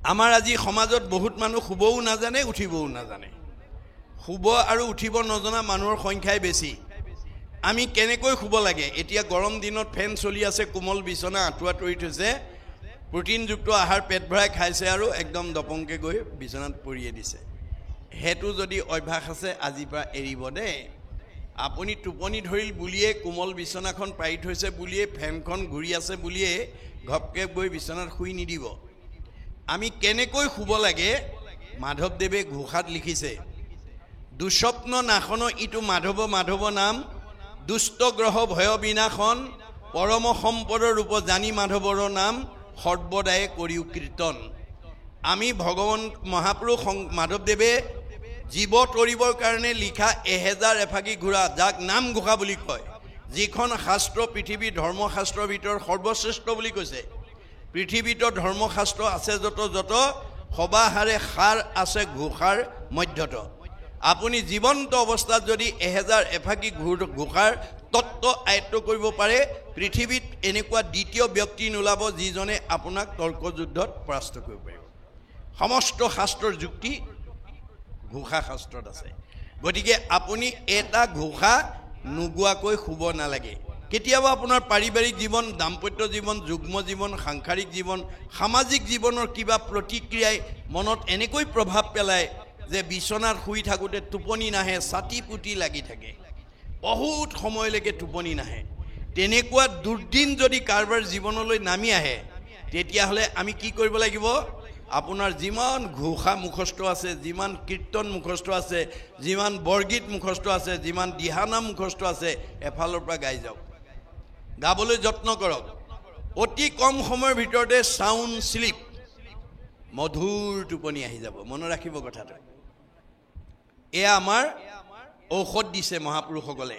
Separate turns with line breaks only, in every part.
আমাৰ আজি সমাজত বহুত মানুহ শুবও নাজানে উঠিবও নাজানে শুব আৰু উঠিব নজনা মানুহৰ সংখ্যাই বেছি আমি কেনেকৈ শুব লাগে এতিয়া গৰম দিনত ফেন চলি আছে কোমল বিছনা আঁঠুৱা তৰি থৈছে প্ৰটিনযুক্ত আহাৰ পেট ভৰাই খাইছে আৰু একদম দপংকে গৈ বিছনাত পৰিয়ে দিছে হেতু যদি অভ্যাস আছে আজি পৰা এৰিব দে আপুনি টোপনি ধৰিল বুলিয়ে কোমল বিছনাখন পাৰি থৈছে বুলিয়ে ফেনখন ঘূৰি আছে বুলিয়ে ঘপকে গৈ বিছনাত শুই নিদিব আমি কেনেকৈ শুব লাগে মাধৱদেৱে ঘোষাত লিখিছে দুস্বপ্ন নাখন ইটো মাধৱ মাধৱ নাম দুষ্ট গ্ৰহ ভয় বিনাশন পৰম সম্পদৰ ৰূপ জানি মাধৱৰ নাম সৰ্বদায়ে কৰিও কীৰ্তন আমি ভগৱান মহাপুৰুষ মাধৱদেৱে জীৱ তৰিবৰ কাৰণে লিখা 1000 এফাকি ঘোঁৰা যাক নাম ঘোষা বুলি কয় যিখন শাস্ত্ৰ পৃথিৱীৰ ধৰ্মশাস্ত্ৰৰ ভিতৰত সৰ্বশ্ৰেষ্ঠ বুলি কৈছে পৃথিৱীত ধৰ্মশাস্ত্ৰ আছে যত সবাহাৰে সাৰ আছে ঘোষাৰ মধ্যত আপুনি জীৱন্ত অৱস্থাত যদি 1000 এফাকি ঘোষাৰ তত্ত্ব আয়ত্ত কৰিব পাৰে পৃথিৱীত এনেকুৱা দ্বিতীয় ব্যক্তি নোলাব যিজনে আপোনাক তৰ্ক যুদ্ধত পৰাস্ত কৰিব পাৰিব সমস্ত শাস্ত্ৰৰ যুক্তি ঘোষা শাস্ত্ৰত আছে গতিকে আপুনি এটা ঘোষা নুগুৱাকৈ শুব নালাগে কেতিয়াবা আপোনাৰ পাৰিবাৰিক জীৱন দাম্পত্য জীৱন যুগ্ম জীৱন সাংসাৰিক জীৱন সামাজিক জীৱনৰ কিবা প্ৰতিক্ৰিয়াই মনত এনেকৈ প্ৰভাৱ পেলায় যে বিছনাত শুই থাকোঁতে টোপনি নাহে ছাতি পুতি লাগি থাকে বহুত সময়লৈকে টোপনি নাহে তেনেকুৱা দুৰ্দিন যদি কাৰোবাৰ জীৱনলৈ নামি আহে তেতিয়াহ'লে আমি কি কৰিব লাগিব আপোনাৰ যিমান ঘোষা মুখস্থ আছে যিমান কীৰ্তন মুখস্থ আছে যিমান বৰগীত মুখস্থ আছে যিমান দিহানাম মুখস্থ আছে এফালৰ পৰা গাই যাওক গাবলৈ যত্ন কৰক অতি কম সময়ৰ ভিতৰতে সাউণ্ড স্লিপ মধুৰ টোপনি আহি যাব মনত ৰাখিব কথাটো এয়া আমাৰ ঔষধ দিছে মহাপুৰুষসকলে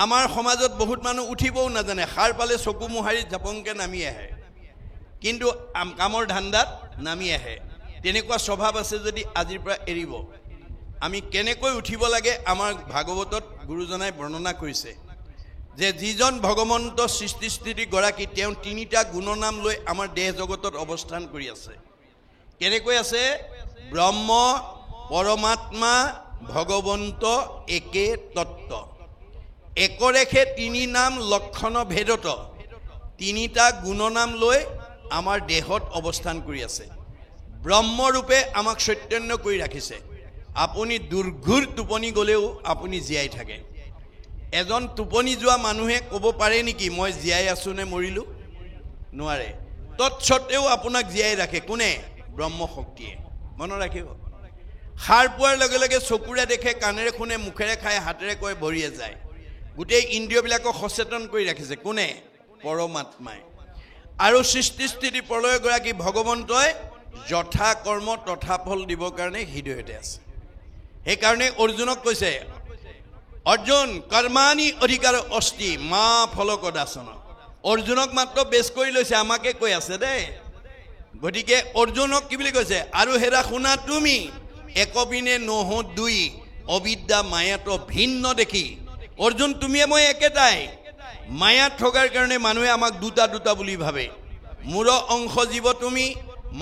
আমাৰ সমাজত বহুত মানুহ উঠিবও নাজানে সাৰ পালে চকু মোহাৰি জাপংকে নামি আহে কিন্তু কামৰ ধান্দাত নামি আহে তেনেকুৱা স্বভাৱ আছে যদি আজিৰ পৰা এৰিব আমি কেনেকৈ উঠিব লাগে আমাৰ ভাগৱতত গুৰুজনাই বৰ্ণনা কৰিছে যে যিজন ভগৱন্ত সৃষ্টি স্থিতি গৰাকী তেওঁ তিনিটা গুণনাম লৈ আমাৰ দেহ জগতত অৱস্থান কৰি আছে কেনেকৈ আছে ব্ৰহ্ম পৰমাত্মা ভগৱন্ত একে তত্ত্ব একৰেখে তিনি নাম লক্ষণ ভেদত তিনিটা গুণনাম লৈ আমাৰ দেহত অৱস্থান কৰি আছে ব্ৰহ্মৰূপে আমাক চৈতন্য কৰি ৰাখিছে আপুনি দুৰ্ঘূৰ টোপনি গ'লেও আপুনি জীয়াই থাকে এজন টোপনি যোৱা মানুহে ক'ব পাৰে নেকি মই জীয়াই আছো নে মৰিলোঁ নোৱাৰে তৎসত্ত্বেও আপোনাক জীয়াই ৰাখে কোনে ব্ৰহ্ম শক্তিয়ে মনত ৰাখিব সাৰ পোৱাৰ লগে লগে চকুৰে দেখে কাণেৰে শুনে মুখেৰে খাই হাতেৰে কয় ভৰিয়ে যায় গোটেই ইন্দ্ৰিয়বিলাকক সচেতন কৰি ৰাখিছে কোনে পৰমাত্মাই আৰু সৃষ্টি স্থিতি প্ৰলয় গৰাকী ভগৱন্তই যথা কৰ্ম তথা ফল দিবৰ কাৰণে হৃদয়তে আছে সেইকাৰণে অৰ্জুনক কৈছে অৰ্জুন কৰ্মাণি অধিকাৰ অস্তি মা ফলক দাসন অৰ্জুনক মাত্ৰ বেছ কৰি লৈছে আমাকে কৈ আছে দেই গতিকে অৰ্জুনক কি বুলি কৈছে আৰু হেৰা শুনা তুমি একবিনে নহ দুই অবিদ্যা মায়াত ভিন্ন দেখি অৰ্জুন তুমিয়ে মই একেটাই মায়াত থকাৰ কাৰণে মানুহে আমাক দুটা দুটা বুলি ভাবে মোৰ অংশ জীৱ তুমি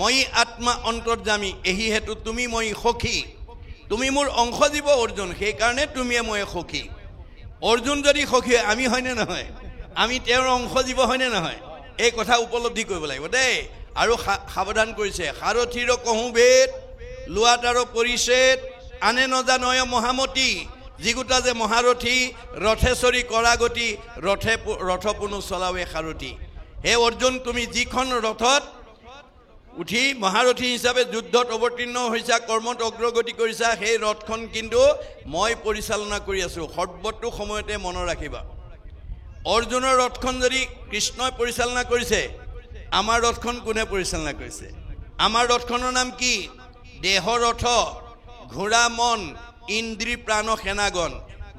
মই আত্মা অন্তৰ্যামী এই হেতু তুমি মই সখী তুমি মোৰ অংশ জীৱ অৰ্জুন সেইকাৰণে তুমিয়ে মই সখী অৰ্জুন যদি সখী আমি হয়নে নহয় আমি তেওঁৰ অংশ জীৱ হয়নে নহয় এই কথা উপলব্ধি কৰিব লাগিব দেই আৰু সাৱধান কৰিছে সাৰথিৰ কহোঁ বেদ লোৱাটাৰ পৰিছেদ আনে নজানয় মহামতী যিগোটা যে মহাৰথী ৰথেশ্বৰী কৰাগতি ৰথ পুনু চলাৱে সাৰথী হে অৰ্জুন তুমি যিখন ৰথত উঠি মহাৰথী হিচাপে যুদ্ধত অৱতীৰ্ণ হৈছা কৰ্মত অগ্ৰগতি কৰিছা সেই ৰথখন কিন্তু মই পৰিচালনা কৰি আছোঁ সৰ্বতো সময়তে মনত ৰাখিবা অৰ্জুনৰ ৰথখন যদি কৃষ্ণই পৰিচালনা কৰিছে আমাৰ ৰথখন কোনে পৰিচালনা কৰিছে আমাৰ ৰথখনৰ নাম কি দেহ ৰথ ঘোঁৰা মন ইন্দ্ৰী প্ৰাণ সেনাগণ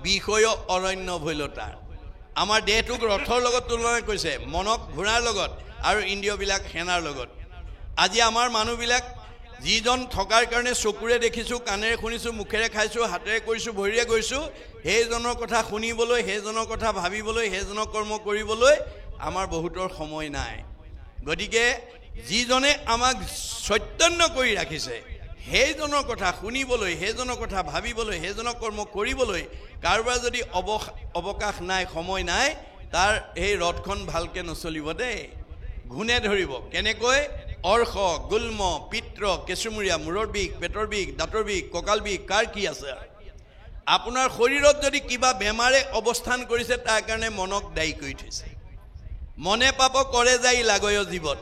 বিষয় অৰণ্য ভৈলতা আমাৰ দেহটোক ৰথৰ লগত তুলনা কৰিছে মনক ঘোঁৰাৰ লগত আৰু ইন্দ্ৰিয়বিলাক সেনাৰ লগত আজি আমাৰ মানুহবিলাক যিজন থকাৰ কাৰণে চকুৰে দেখিছোঁ কাণেৰে শুনিছোঁ মুখেৰে খাইছোঁ হাতেৰে কৰিছোঁ ভৰিৰে গৈছোঁ সেইজনৰ কথা শুনিবলৈ সেইজনৰ কথা ভাবিবলৈ সেইজনৰ কৰ্ম কৰিবলৈ আমাৰ বহুতৰ সময় নাই গতিকে যিজনে আমাক চৈতন্য কৰি ৰাখিছে সেইজনৰ কথা শুনিবলৈ সেইজনৰ কথা ভাবিবলৈ সেইজনৰ কৰ্ম কৰিবলৈ কাৰোবাৰ যদি অৱকাশ নাই সময় নাই তাৰ এই ৰথখন ভালকৈ নচলিব দেই ঘূনে ধৰিব কেনেকৈ অৰ্শ গুল্ম পিত্ৰ কেঁচুমূৰীয়া মূৰৰ বিষ পেটৰ বিষ দাঁতৰ বিষ কঁকাল বিষ কাৰ কি আছে আপোনাৰ শৰীৰত যদি কিবা বেমাৰে অৱস্থান কৰিছে তাৰ কাৰণে মনক দায়ী কৰি থৈছে মনে পাপ কৰে যায় লাগয় জীৱত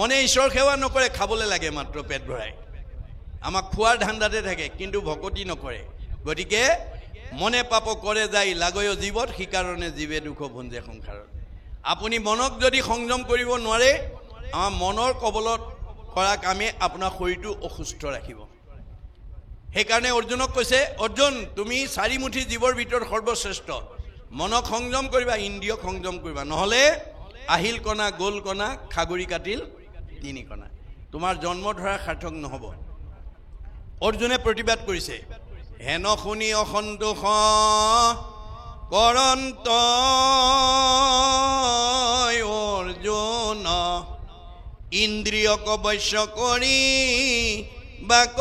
মনে ঈশ্বৰ সেৱা নকৰে খাবলৈ লাগে মাত্ৰ পেট ভৰাই আমাক খোৱাৰ ধান্দাতে থাকে কিন্তু ভকতি নকৰে গতিকে মনে পাপ কৰে যায় লাগয় জীৱত সিকাৰণে জীৱে দুখ ভুঞ্জে সংসাৰত আপুনি মনক যদি সংযম কৰিব নোৱাৰে আমাৰ মনৰ কবলত কৰা কামে আপোনাৰ শৰীৰটো অসুস্থ ৰাখিব সেইকাৰণে অৰ্জুনক কৈছে অৰ্জুন তুমি চাৰিমুঠি জীৱৰ ভিতৰত সৰ্বশ্ৰেষ্ঠ মনক সংযম কৰিবা ইন্দ্ৰিয়ক সংযম কৰিবা নহ'লে আহিল কণা গোল কণা খাগুৰি কাটিল তিনি কণা তোমাৰ জন্ম ধৰা সাৰ্থক নহ'ব অৰ্জুনে প্ৰতিবাদ কৰিছে হেন শুনি অসন্তোষ কৰন্ত অৰ্জুন ইন্দ্ৰিয়ক বশ্য কৰি বাক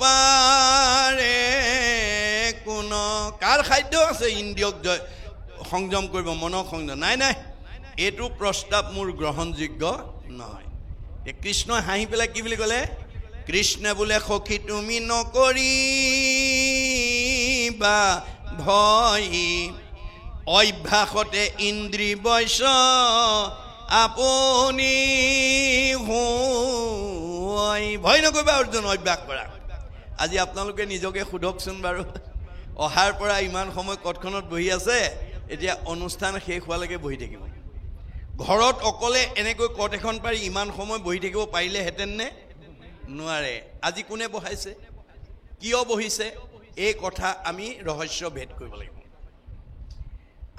পাৰে কোন কাৰ খাদ্য আছে ইন্দ্ৰিয়ক সংযম কৰিব মনক সংযম নাই নাই এইটো প্ৰস্তাৱ মোৰ গ্ৰহণযোগ্য নহয় কৃষ্ণই হাঁহি পেলাই কি বুলি ক'লে কৃষ্ণ বোলে সখী তুমি নকৰিবা ভয় অভ্যাসতে ইন্দ্ৰি বৈশ্য আপুনি ভয় নকৰিবা অৰ্জুন অভ্যাস কৰা আজি আপোনালোকে নিজকে সোধকচোন বাৰু অহাৰ পৰা ইমান সময় কটখনত বহি আছে এতিয়া অনুষ্ঠান শেষ হোৱালৈকে বহি থাকিব ঘৰত অকলে এনেকৈ কট এখন পাৰি ইমান সময় বহি থাকিব পাৰিলেহেঁতেন নে নোৱাৰে আজি কোনে বহাইছে কিয় বহিছে এই কথা আমি ৰহস্য ভেদ কৰিব লাগিব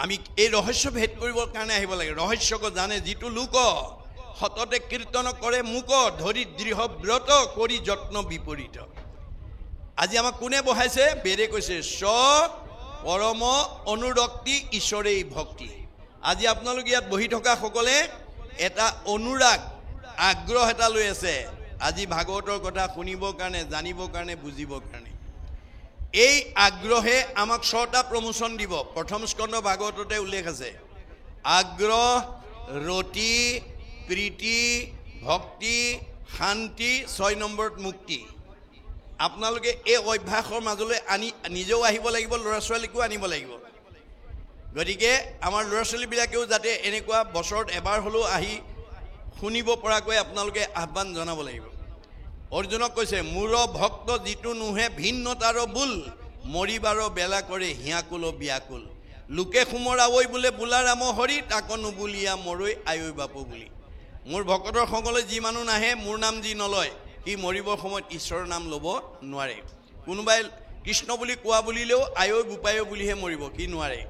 আমি এই ৰহস্য ভেদ কৰিবৰ কাৰণে আহিব লাগে ৰহস্যক জানে যিটো লোক সততে কীৰ্তন কৰে মুক ধৰি দৃঢ় ব্ৰত কৰি যত্ন বিপৰীত আজি আমাক কোনে বহাইছে বেদে কৈছে স্ব পৰম অনুৰক্তি ঈশ্বৰেই ভক্তি আজি আপোনালোকে ইয়াত বহি থকা সকলে এটা অনুৰাগ আগ্ৰহ এটা লৈ আছে আজি ভাগৱতৰ কথা শুনিবৰ কাৰণে জানিবৰ কাৰণে বুজিবৰ কাৰণে এই আগ্ৰহে আমাক 6টা প্ৰমোচন দিব প্ৰথম স্কন্ধ ভাগৱততে উল্লেখ আছে আগ্ৰহ ৰতি প্ৰীতি ভক্তি শান্তি 6 নম্বৰত মুক্তি আপোনালোকে এই অভ্যাসৰ মাজলৈ আনি নিজেও আহিব লাগিব ল'ৰা ছোৱালীকো আনিব লাগিব গতিকে আমাৰ ল'ৰা ছোৱালীবিলাকেও যাতে এনেকুৱা বছৰত এবাৰ হ'লেও আহি শুনিব পৰাকৈ আপোনালোকে আহ্বান জনাব লাগিব অৰ্জুনক কৈছে মূৰ ভক্ত যিটো নোহে ভিন্নতাৰ বুল মৰিবাৰ বেলা কৰে হিয়াকুল বিয়াকুল লোকে সুমৰাৱৈ বোলে বোলা ৰাম হৰি তাক নুবুলিয়া মৰৈ আয়ৈ বাপু বুলি মোৰ ভকতৰ সংগলৈ যি মানুহ নাহে মোৰ নাম যি নলয় সি মৰিবৰ সময়ত ঈশ্বৰৰ নাম ল'ব নোৱাৰে কোনোবাই কৃষ্ণ বুলি কোৱা বুলিলেও আয়ৈ বোপায়ৈ বুলিহে মৰিব সি নোৱাৰে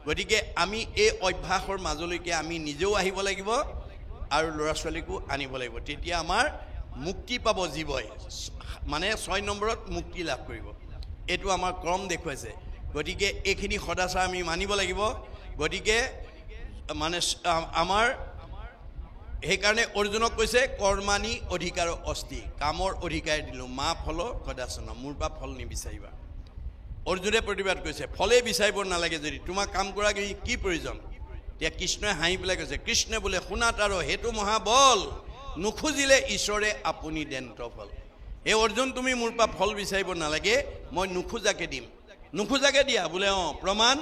গতিকে আমি এই অভ্যাসৰ মাজলৈকে আমি নিজেও আহিব লাগিব আৰু ল'ৰা ছোৱালীকো আনিব লাগিব তেতিয়া আমাৰ মুক্তি পাব জীৱই মানে 6 নম্বৰত মুক্তি লাভ কৰিব এইটো আমাৰ ক্ৰম দেখুৱাইছে গতিকে এইখিনি সদাচাৰ আমি মানিব লাগিব গতিকে মানে আমাৰ সেইকাৰণে অৰ্জুনক কৈছে কৰ্মানি অধিকাৰ অস্তি কামৰ অধিকাৰ দিলোঁ মা ফল সদাচন মোৰ পৰা ফল নিবিচাৰিবা অৰ্জুনে প্ৰতিবাদ কৰিছে ফলে বিচাৰিব নালাগে যদি তোমাক কাম কৰা কি প্ৰয়োজন এতিয়া কৃষ্ণই হাঁহি পেলাই কৈছে কৃষ্ণে বোলে শুনাত আৰু সেইটো মহাবল নুখুজিলে ঈশ্বৰে আপুনি দেন্ত ফল এই অৰ্জুন তুমি মোৰ পৰা ফল বিচাৰিব নালাগে মই নুখুজাকে দিম নুখুজাকে দিয়া বোলে প্ৰমাণ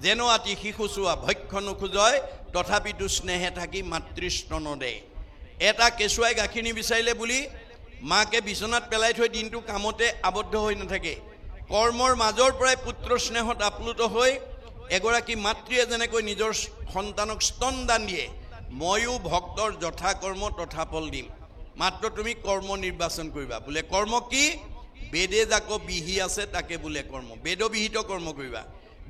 যেন আতি শিশু চোৱা ভক্ষ নুখুজয় তথাপিতো স্নেহে থাকি মাতৃস্তন দে এটা কেঁচুৱাই গাখীৰ নিবিচাৰিলে বুলি মাকে বিচনাত পেলাই থৈ দিনটো কামতে আবদ্ধ হৈ নাথাকে কৰ্মৰ মাজৰ পৰাই পুত্ৰ স্নেহত আপ্লুত হৈ এগৰাকী মাতৃয়ে যেনেকৈ নিজৰ সন্তানক স্তন দান দিয়ে ময়ো ভক্তৰ যথা কৰ্ম তথা ফল দিম মাত্ৰ তুমি কৰ্ম নিৰ্বাচন কৰিবা বোলে কৰ্ম কি বেদে যাক বিহি আছে তাকে বোলে কৰ্ম বেদবিহিত কৰ্ম কৰিবা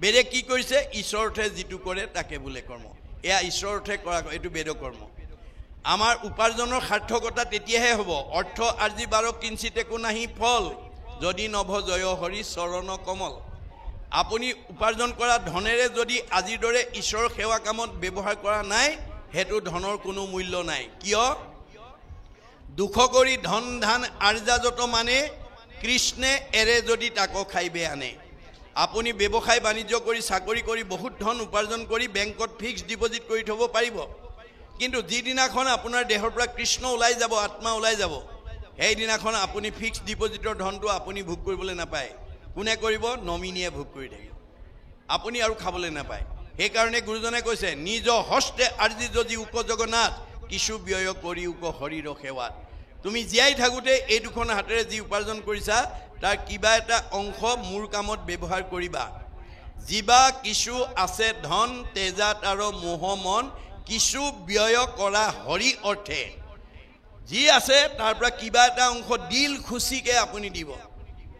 বেদে কি কৰিছে ঈশ্বৰৰ্থে যিটো কৰে তাকে বোলে কৰ্ম এয়া ঈশ্বৰৰ্থে কৰা এইটো বেদ কৰ্ম আমাৰ উপাৰ্জনৰ সাৰ্থকতা তেতিয়াহে হ'ব অৰ্থ আজি বাৰ কিঞ্চিত একো নাহি ফল যদি নভ জয় হৰি চৰণ কমল আপুনি উপাৰ্জন কৰা ধনেৰে যদি আজিৰ দৰে ঈশ্বৰৰ সেৱা কামত ব্যৱহাৰ কৰা নাই হেতু ধনৰ কোনো মূল্য নাই কিয় দুখ কৰি ধন ধান আৰ্জা যত মানে কৃষ্ণে এৰে যদি তাকো খাইবে আনে আপুনি ব্যৱসায় বাণিজ্য কৰি চাকৰি কৰি বহুত ধন উপাৰ্জন কৰি বেংকত ফিক্স ডিপজিট কৰি থব পাৰিব কিন্তু যিদিনাখন আপোনাৰ দেহৰ পৰা কৃষ্ণ ওলাই যাব আত্মা ওলাই যাব সেই দিনাখন আপুনি ফিক্স ডিপজিটৰ ধনটো আপুনি ভোগ কৰিবলৈ নাপায় কোনে কৰিব নমিনিয়ে ভোগ কৰি থাকিব আপুনি আৰু খাবলৈ নাপায় সেই কাৰণে গুৰুজনে কৈছে নিজ হস্তে আৰ্জি যদি উক জগন্নাথ কিছু ব্যয় কৰি উক হৰিৰ সেৱাত তুমি জীয়াই থাকোঁতে এই দুখন হাতেৰে যি উপাৰ্জন কৰিছা তাৰ কিবা এটা অংশ মোৰ কামত ব্যৱহাৰ কৰিবা জীৱা কিছু আছে ধন তেজাত আৰু মোহ মন কিছু ব্যয় কৰা হৰি অৰ্থে যি আছে তাৰ পৰা কিবা এটা অংশ দিল খুচিকে আপুনি দিব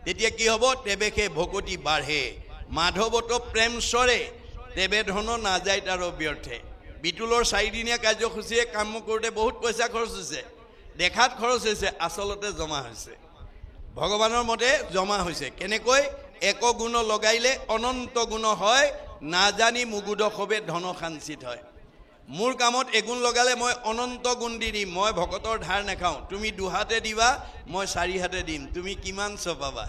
তেতিয়া কি হ'ব তেবেকে ভকতি বাঢ়ে মাধৱত প্ৰেম সৰে তেবে ধন নাযায় তাৰ ব্যৰ্থে বিতুলৰ 4 দিনীয়া কাৰ্যসূচীয়ে কাম কৰোঁতে বহুত পইচা খৰচ হৈছে দেখাত খৰচ হৈছে আচলতে জমা হৈছে ভগৱানৰ মতে জমা হৈছে কেনেকৈ এক গুণ লগাইলে অনন্ত গুণ হয় নাজানি মুগুদ সবে ধন সাঞ্চিত হয় মোৰ কামত এগুণ লগালে মই অনন্ত গুণ দি দিম মই ভকতৰ ধাৰ নাখাওঁ তুমি দুহাতে দিবা মই 4 হাতে দিম তুমি কিমান চপাবা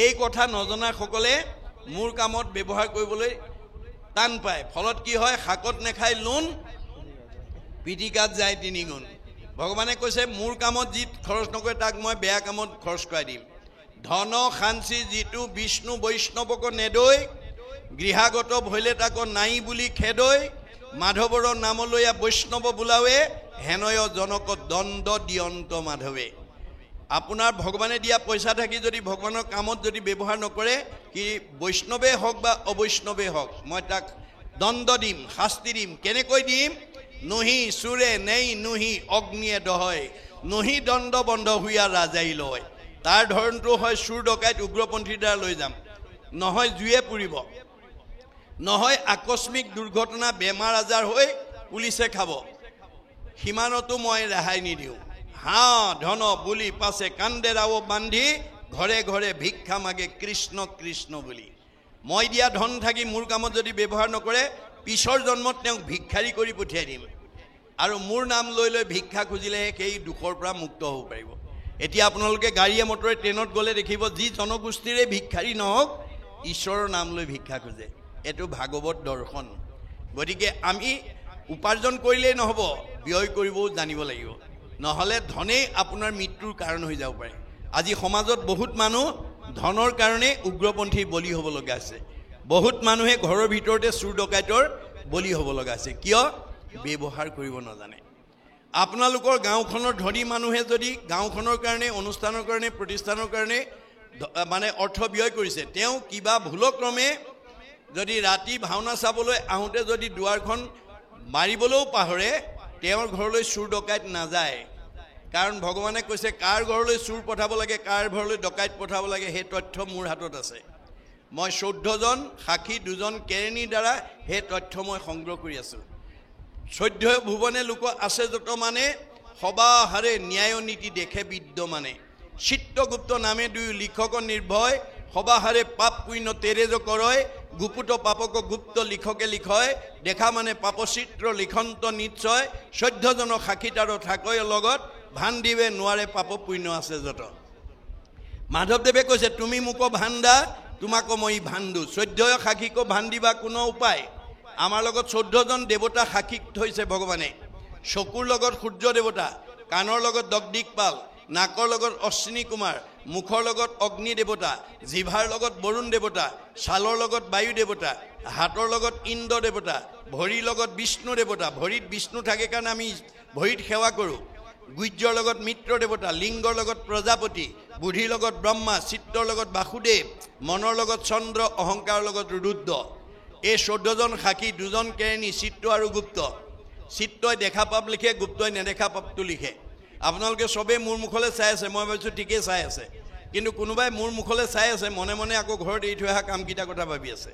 এই কথা নজনাসকলে মোৰ কামত ব্যৱহাৰ কৰিবলৈ টান পায় ফলত কি হয় শাকত নেখাই লোন পিটিকাত যায় 3 গুণ ভগৱানে কৈছে মোৰ কামত যি খৰচ নকৰে তাক মই বেয়া কামত খৰচ কৰাই দিম ধন খাঞ্চি যিটো বিষ্ণু বৈষ্ণৱক নেদৈ গৃহাগত ভৈলে তাক নাই বুলি খেদৈ মাধৱৰ নাম লৈয়া বৈষ্ণৱ বোলাৱে হেনয় জনক দণ্ড দিয়ন্ত মাধৱে আপোনাৰ ভগৱানে দিয়া পইচা থাকি যদি ভগৱানৰ কামত যদি ব্যৱহাৰ নকৰে কি বৈষ্ণৱে হওক বা অবৈষ্ণৱে হওক মই তাক দণ্ড দিম শাস্তি দিম কেনেকৈ দিম নহি সুৰে নেই নহি অগ্নিয়ে দহয় নহি দণ্ড বন্ধ হুয়া ৰাজাই লয় তাৰ ধৰণটো হয় চুৰ ডকাইত উগ্ৰপন্থীৰ দ্বাৰা লৈ যাম নহয় জুয়ে পুৰিব নহয় আকস্মিক দুৰ্ঘটনা বেমাৰ আজাৰ হৈ পুলিচে খাব সীমানতো মই ৰেহাই নিদিওঁ হা ধন বুলি পাছে কাণ্ডেৰাও বান্ধি ঘৰে ঘৰে ভিক্ষা মাগে কৃষ্ণ কৃষ্ণ বুলি মই দিয়া ধন থাকি মোৰ কামত যদি ব্যৱহাৰ নকৰে পিছৰ জন্মত তেওঁক ভিক্ষাৰী কৰি পঠিয়াই দিম আৰু মোৰ নাম লৈ লৈ ভিক্ষা খুজিলেহে সেই দুখৰ পৰা মুক্ত হ'ব পাৰিব এতিয়া আপোনালোকে গাড়ীয়ে মটৰে ট্ৰেইনত গ'লে দেখিব যি জনগোষ্ঠীৰে ভিক্ষাৰী নহওক ঈশ্বৰৰ নাম লৈ ভিক্ষা খোজে এইটো ভাগৱত দৰ্শন গতিকে আমি উপাৰ্জন কৰিলেই নহ'ব ব্যয় কৰিবও জানিব লাগিব নহ'লে ধনেই আপোনাৰ মৃত্যুৰ কাৰণ হৈ যাব পাৰে আজি সমাজত বহুত মানুহ ধনৰ কাৰণে উগ্ৰপন্থীৰ বলি হ'ব লগা আছে বহুত মানুহে ঘৰৰ ভিতৰতে চুৰ ডকাইতৰ বলি হ'ব লগা আছে কিয় ব্যৱহাৰ কৰিব নাজানে আপোনালোকৰ গাঁওখনৰ ধনী মানুহে যদি গাঁওখনৰ কাৰণে অনুষ্ঠানৰ কাৰণে প্ৰতিষ্ঠানৰ কাৰণে মানে অৰ্থ ব্যয় কৰিছে তেওঁ কিবা ভুলক্ৰমে যদি ৰাতি ভাওনা চাবলৈ আহোঁতে যদি দুৱাৰখন মাৰিবলৈও পাহৰে তেওঁৰ ঘৰলৈ চুৰ ডকাইত নাযায় কাৰণ ভগৱানে কৈছে কাৰ ঘৰলৈ চুৰ পঠাব লাগে কাৰ ঘৰলৈ ডকাইত পঠাব লাগে সেই তথ্য মোৰ হাতত আছে মই 14জন সাক্ষী 2জন কেৰেণীৰ দ্বাৰা সেই তথ্য মই সংগ্ৰহ কৰি আছোঁ 14 ভুৱনে লোক আছে যত মানে সবাহাৰে ন্যায় নীতি দেখে বিদ্যমানে চিত্ৰগুপ্ত নামে 2 লিখক নিৰ্ভয় সবাহাৰে পাপ পুণ্য তেৰেজ কৰয় গুপুত পাপক গুপ্ত লিখকে লিখয় দেখা মানে পাপচিত্ৰ লিখন্ত নিশ্চয় 14জন সাক্ষী তাৰ থাকয় লগত ভান দিবে নোৱাৰে পাপ পুণ্য আছে যত মাধৱদেৱে কৈছে তুমি মোক ভান্দা তোমাকো মই ভান্দু 14 সাক্ষীক ভান দিবা কোনো উপায় আমাৰ লগত 14জন দেৱতা সাক্ষী থৈছে ভগৱানে চকুৰ লগত সূৰ্য দেৱতা কাণৰ লগত দগদিকপাল নাকৰ লগত অশ্বিনী কুমাৰ মুখৰ লগত অগ্নি দেৱতা জিভাৰ লগত বৰুণ দেৱতা ছালৰ লগত বায়ু দেৱতা হাতৰ লগত ইন্দ্ৰ দেৱতা ভৰিৰ লগত বিষ্ণু দেৱতা ভৰিত বিষ্ণু থাকে কাৰণে আমি ভৰিত সেৱা কৰোঁ গুজ্জৰ লগত মিত্ৰ দেৱতা লিংগৰ লগত প্ৰজাপতি বুদ্ধিৰ লগত ব্ৰহ্মা চিত্ৰৰ লগত বাসুদেৱ মনৰ লগত চন্দ্ৰ অহংকাৰৰ লগত ৰুদ্ৰ এই 14জন সাক্ষী 2জন কেৰেণী চিত্ৰ আৰু গুপ্ত চিত্ৰই দেখা পাপ লিখে গুপ্তই নেদেখা পাপটো লিখে আপোনালোকে সবে মোৰ মুখলৈ চাই আছে মই ভাবিছোঁ ঠিকেই চাই আছে কিন্তু কোনোবাই মোৰ মুখলৈ চাই আছে মনে মনে আকৌ ঘৰত এৰি থৈ অহা কামকেইটা কথা ভাবি আছে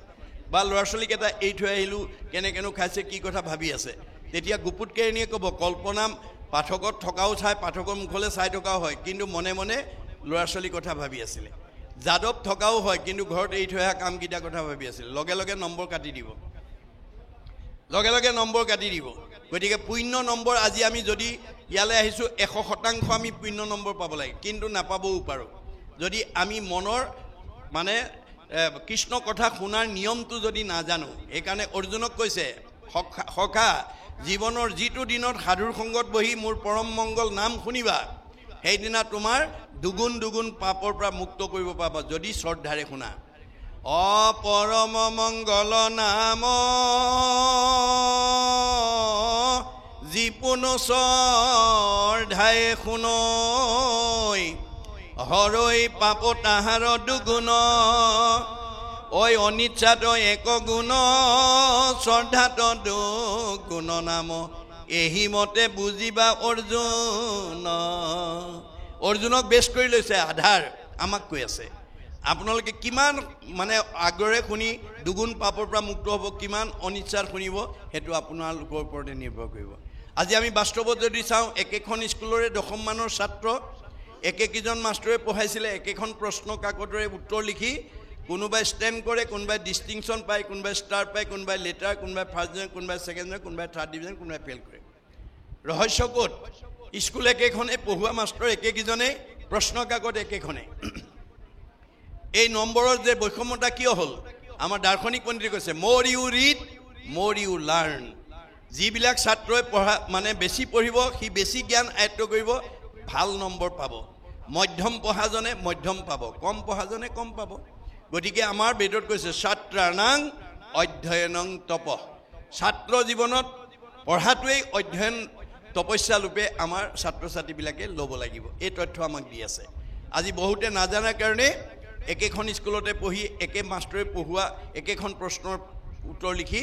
বা ল'ৰা ছোৱালীকেইটা এৰি থৈ আহিলোঁ কেনেকেনো খাইছে কি কথা ভাবি আছে তেতিয়া গুপুত কেৰেণীয়ে ক'ব কল্পনা পাঠকত থকাও চাই পাঠকৰ মুখলৈ চাই থকাও হয় কিন্তু মনে মনে ল'ৰা ছোৱালীৰ কথা ভাবি আছিলে যাদৱ থকাও হয় কিন্তু ঘৰত এৰি থৈ অহা কামকেইটা কথা ভাবি আছিল লগে লগে নম্বৰ কাটি দিব লগে লগে নম্বৰ কাটি দিব গতিকে পুণ্য নম্বৰ আজি আমি যদি ইয়ালৈ আহিছোঁ 100% আমি পূৰ্ণ নম্বৰ পাব লাগে, কিন্তু নাপাবও পাৰোঁ যদি আমি মনৰ মানে কৃষ্ণ কথা শুনাৰ নিয়মটো যদি নাজানো। সেইকাৰণে অৰ্জুনক কৈছে, সখা জীৱনৰ যিটো দিনত সাধুৰ সংগত বহি মোৰ পৰম মংগল নাম শুনিবা, সেইদিনা তোমাৰ দুগুণ দুগুণ পাপৰ পৰা মুক্ত কৰিব পাবা যদি শ্ৰদ্ধাৰে শুনা। পৰম মংগল নাম যিপুনো শ্ৰদ্ধাই শুনৈ, হৰৈ পাপ তাহাৰ দুগুণ, ঐ অনিচ্ছাত এক গুণ, শ্ৰদ্ধাত দুগুণ নাম, এহি মতে বুজিবা অৰ্জুন। অৰ্জুনক বেছ কৰি লৈছে, আধাৰ আমাক কৈ আছে। আপোনালোকে কিমান মানে আগৰে শুনি দুগুণ পাপৰ পৰা মুক্ত হ'ব, কিমান অনিচ্ছাত শুনিব, সেইটো আপোনালোকৰ ওপৰতে নিৰ্ভৰ কৰিব। আজি আমি বাস্তৱত যদি চাওঁ, একেখন স্কুলৰে 10ম মানৰ ছাত্ৰ, একেকেইজন মাষ্টৰে পঢ়াইছিলে, একেখন প্ৰশ্ন কাকতৰে উত্তৰ লিখি কোনোবাই ষ্টেণ্ড কৰে, কোনোবাই ডিষ্টিংশ্যন পায়, কোনোবাই ষ্টাৰ পায়, কোনোবাই লেটাৰ, কোনোবাই ফাৰ্ষ্ট ডিভিজন, কোনোবাই ছেকেণ্ড ডিভিজন, কোনোবাই থাৰ্ড ডিভিজন, কোনোবাই ফেইল কৰে। ৰহস্য ক'ত? স্কুল একেখনে, পঢ়ুৱা মাষ্টৰ একেকেইজনেই, প্ৰশ্ন কাকত একেখনেই। এই নম্বৰৰ যে বৈষম্যতা কিয় হ'ল? আমাৰ দাৰ্শনিক পণ্ডিতে কৈছে, মোৰ ইউ ৰিড মোৰ ইউ লাৰ্ণ। যিবিলাক ছাত্ৰই পঢ়া মানে বেছি পঢ়িব, সি বেছি জ্ঞান আয়ত্ব কৰিব, ভাল নম্বৰ পাব। মধ্যম পঢ়াজনে মধ্যম পাব, কম পঢ়াজনে কম পাব। গতিকে আমাৰ বেদত কৈছে, ছাত্ৰানাং অধ্যয়নং তপ। ছাত্ৰ জীৱনত পঢ়াটোৱেই অধ্যয়ন তপস্যা ৰূপে আমাৰ ছাত্ৰ ছাত্ৰীবিলাকে ল'ব লাগিব। এই তথ্য আমাক দি আছে। আজি বহুতে নাজানাৰ কাৰণে একেখন স্কুলতে পঢ়ি, একে মাষ্টৰে পঢ়োৱা, একেখন প্ৰশ্নৰ উত্তৰ লিখি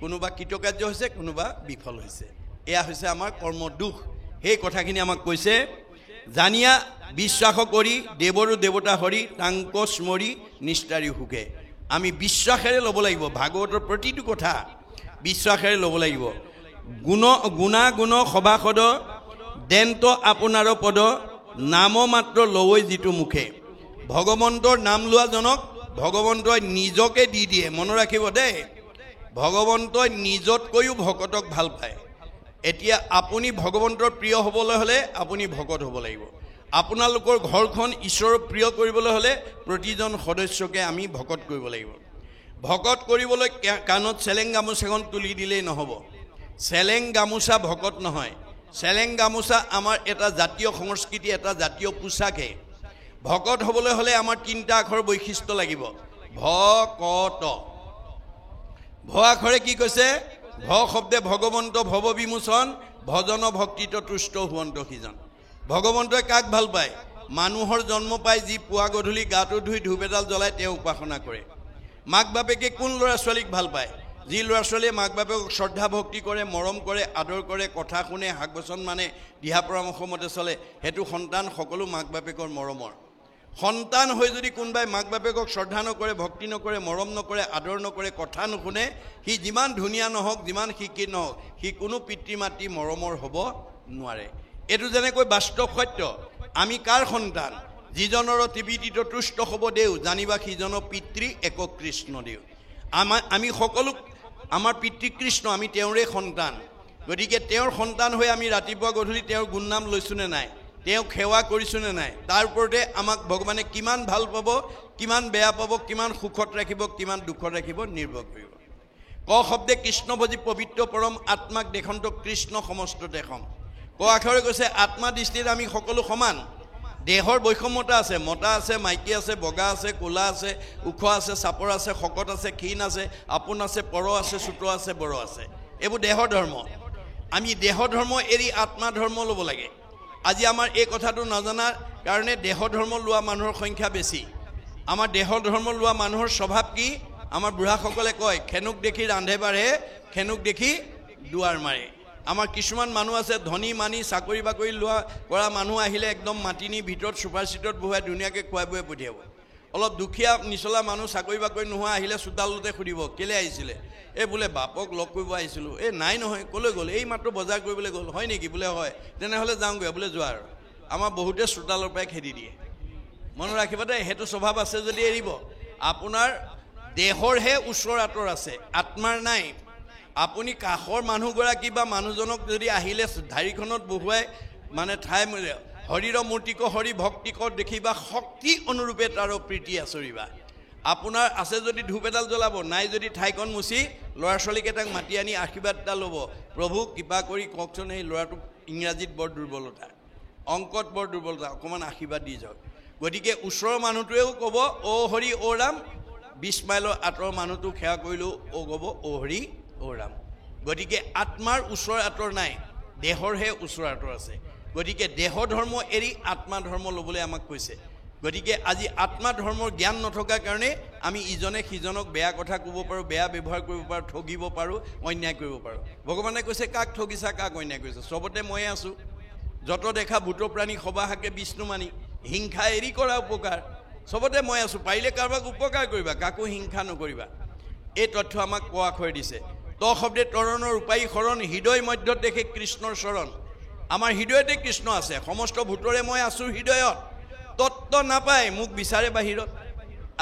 কোনোবা কৃতকাৰ্য হৈছে, কোনোবা বিফল হৈছে। এয়া হৈছে আমাৰ কৰ্ম দুখ। সেই কথাখিনি আমাক কৈছে, জানিয়া বিশ্বাস কৰি দেৱৰো দেৱতা হৰি, তাংক স্মৰি নিষ্ঠাৰী সুখে। আমি বিশ্বাসেৰে ল'ব লাগিব, ভাগৱতৰ প্ৰতিটো কথা বিশ্বাসেৰে ল'ব লাগিব। গুণাগুণ সভাসদ দেন্ত আপোনাৰ পদ, নাম মাত্ৰ লৱৈ যিটো মুখে। ভগৱন্তৰ নাম লোৱাজনক ভগৱন্তই নিজকে দি দিয়ে। মনত ৰাখিব দেই, ভগৱন্তই নিজতকৈও ভকতক ভাল পায়। এতিয়া আপুনি ভগৱন্তৰ প্ৰিয় হ'বলৈ হ'লে আপুনি ভকত হ'ব লাগিব। আপোনালোকৰ ঘৰখন ঈশ্বৰৰ প্ৰিয় কৰিবলৈ হ'লে প্ৰতিজন সদস্যকে আমি ভকত কৰিব লাগিব। ভকত কৰিবলৈ কাণত চেলেং গামোচাখন তুলি দিলেই নহ'ব। চেলেং গামোচা ভকত নহয়। চেলেং গামোচা আমাৰ এটা জাতীয় সংস্কৃতি, এটা জাতীয় পোচাকহে। ভকত হ'বলৈ হ'লে আমাৰ 3টা আখৰ বৈশিষ্ট্য লাগিব। ভকত। ভ আখৰে কি কৈছে? ভ শব্দে ভগৱন্ত ভৱ বিমোচন, ভজন ভক্তিত তুষ্ট হুৱন্ত সিজন। ভগৱন্তই কাক ভাল পায়? মানুহৰ জন্ম পাই যি পুৱা গধূলি গাটো ধুই ধূপ এডাল জ্বলাই তেওঁ উপাসনা কৰে। মাক বাপেকে কোন ল'ৰা ছোৱালীক ভাল পায়? যি ল'ৰা ছোৱালীয়ে মাক বাপেকক শ্ৰদ্ধা ভক্তি কৰে, মৰম কৰে, আদৰ কৰে, কথা শুনে, শাক বচন মানে, দিহা পৰামৰ্শ মতে চলে, সেইটো সন্তান সকলো মাক বাপেকৰ মৰমৰ। সন্তান হৈ যদি কোনোবাই মাক বাপেকক শ্ৰদ্ধা নকৰে, ভক্তি নকৰে, মৰম নকৰে, আদৰ নকৰে, কথা নুশুনে, সি যিমান ধুনীয়া নহওক, যিমান শিক্ষিত নহওক, সি কোনো পিতৃ মাতৃ মৰমৰ হ'ব নোৱাৰে। এইটো যেনেকৈ বাস্তৱ সত্য। আমি কাৰ সন্তান? যিজনৰ টিভিটিত তুষ্ট হ'ব দেও, জানিবা সিজনৰ পিতৃ এক কৃষ্ণ দেও। আমি সকলো আমাৰ পিতৃ কৃষ্ণ, আমি তেওঁৰে সন্তান। গতিকে তেওঁৰ সন্তান হৈ আমি ৰাতিপুৱা গধূলি তেওঁৰ গুণনাম লৈছোনে নাই, তেওঁক সেৱা কৰিছোনে নাই, তাৰ ওপৰতে আমাক ভগৱানে কিমান ভাল পাব, কিমান বেয়া পাব, কিমান সুখত ৰাখিব, কিমান দুখত ৰাখিব নিৰ্ভৰ কৰিব। ক শব্দে কৃষ্ণভজী পবিত্ৰ পৰম, আত্মাক দেশন্ত কৃষ্ণ সমস্ত দেশম। ক আখৰে কৈছে আত্মা দৃষ্টিত আমি সকলো সমান। দেহৰ বৈষম্যতা আছে, মতা আছে, মাইকী আছে, বগা আছে, ক'লা আছে, ওখ আছে, চাপৰ আছে, শকত আছে, ক্ষীণ আছে, আপোন আছে, পৰ আছে, চোট আছে, বৰ আছে। এইবোৰ দেহৰ ধৰ্ম। আমি দেহ ধৰ্ম এৰি আত্মা ধৰ্ম ল'ব লাগে। আজি আমাৰ এই কথাটো নজনাৰ কাৰণে দেহ ধৰ্ম লোৱা মানুহৰ সংখ্যা বেছি। আমাৰ দেহ ধৰ্ম লোৱা মানুহৰ স্বভাৱ কি? আমাৰ বুঢ়াসকলে কয়, খেনুক দেখি ৰান্ধে বাঢ়ে, খেনুক দেখি দুৱাৰ মাৰে। আমাৰ কিছুমান মানুহ আছে, ধনী মানি চাকৰি বাকৰি লোৱা কৰা মানুহ আহিলে একদম মাটিনি ভিতৰত ছুপাৰ চিটত বহুৱাই ধুনীয়াকৈ খুৱাই বুৱাই পঠিয়াব। অলপ দুখীয়া নিচলা মানুহ চাকৰি বাকৰি নোহোৱা আহিলে চোতালতে সুধিব, কেলৈ আহিছিলে? এই বোলে বাপক লগ কৰিব আহিছিলোঁ। এই নাই নহয়, ক'লৈ গ'ল? এই মাত্ৰ বজাৰ কৰিবলৈ গ'ল। হয় নেকি? বোলে হয়, তেনেহ'লে যাওঁগৈ। বোলে যোৱা আৰু। আমাৰ বহুতে চোতালৰ পৰাই খেদি দিয়ে। মনত ৰাখিব দেই, সেইটো স্বভাৱ আছে যদি এৰিব। আপোনাৰ দেহৰহে ওচৰ আঁতৰ আছে, আত্মাৰ নাই। আপুনি কাষৰ মানুহগৰাকী বা মানুহজনক যদি আহিলে ধাৰিখনত বহুৱাই মানে ঠাই হৰিৰ মূৰ্তিক হৰি ভক্তিক দেখিবা শক্তি অনুৰূপে তাৰ প্ৰীতি আচৰিবা আপোনাৰ আছে যদি ধূপ এডাল জ্বলাব নাই যদি ঠাইখন মুচি ল'ৰা ছোৱালীকেইটাক মাতি আনি আশীৰ্বাদ এটা ল'ব প্ৰভু কিবা কৰি কওকচোন এই ল'ৰাটোক ইংৰাজীত বৰ দুৰ্বলতা অংকত বৰ দুৰ্বলতা অকণমান আশীৰ্বাদ দি যাওক গতিকে ওচৰৰ মানুহটোৱেও ক'ব অ' হৰি অ' ৰাম 20 মাইলৰ আঁতৰৰ মানুহটোক সেৱা কৰিলেও অ' ক'ব অ' হৰি অ' ৰাম গতিকে আত্মাৰ ওচৰ আঁতৰ নাই দেহৰহে ওচৰ আঁতৰ আছে গতিকে দেহ ধৰ্ম এৰি আত্মা ধৰ্ম ল'বলৈ আমাক কৈছে গতিকে আজি আত্মা ধৰ্মৰ জ্ঞান নথকাৰ কাৰণে আমি ইজনে সিজনক বেয়া কথা ক'ব পাৰোঁ বেয়া ব্যৱহাৰ কৰিব পাৰোঁ ঠগিব পাৰোঁ অন্যায় কৰিব পাৰোঁ ভগৱানে কৈছে কাক ঠগিছা কাক অন্যায় কৰিছে চবতে ময়ে আছোঁ যত দেখা ভূত প্ৰাণী সবাহাকে বিষ্ণু মানি হিংসা এৰি কৰা উপকাৰ চবতে মই আছোঁ পাৰিলে কাৰোবাক উপকাৰ কৰিবা কাকো হিংসা নকৰিবা এই তথ্য আমাক কোৱা খৈ দিছে ত শব্দে তৰণৰ উপায়ী শৰণ হৃদয় মধ্যত দেখে কৃষ্ণৰ চৰণ আমাৰ হৃদয়তে কৃষ্ণ আছে সমস্ত ভূতৰে মই আছোঁ হৃদয়ত তত্ত্ব নাপায় মোক বিচাৰে বাহিৰত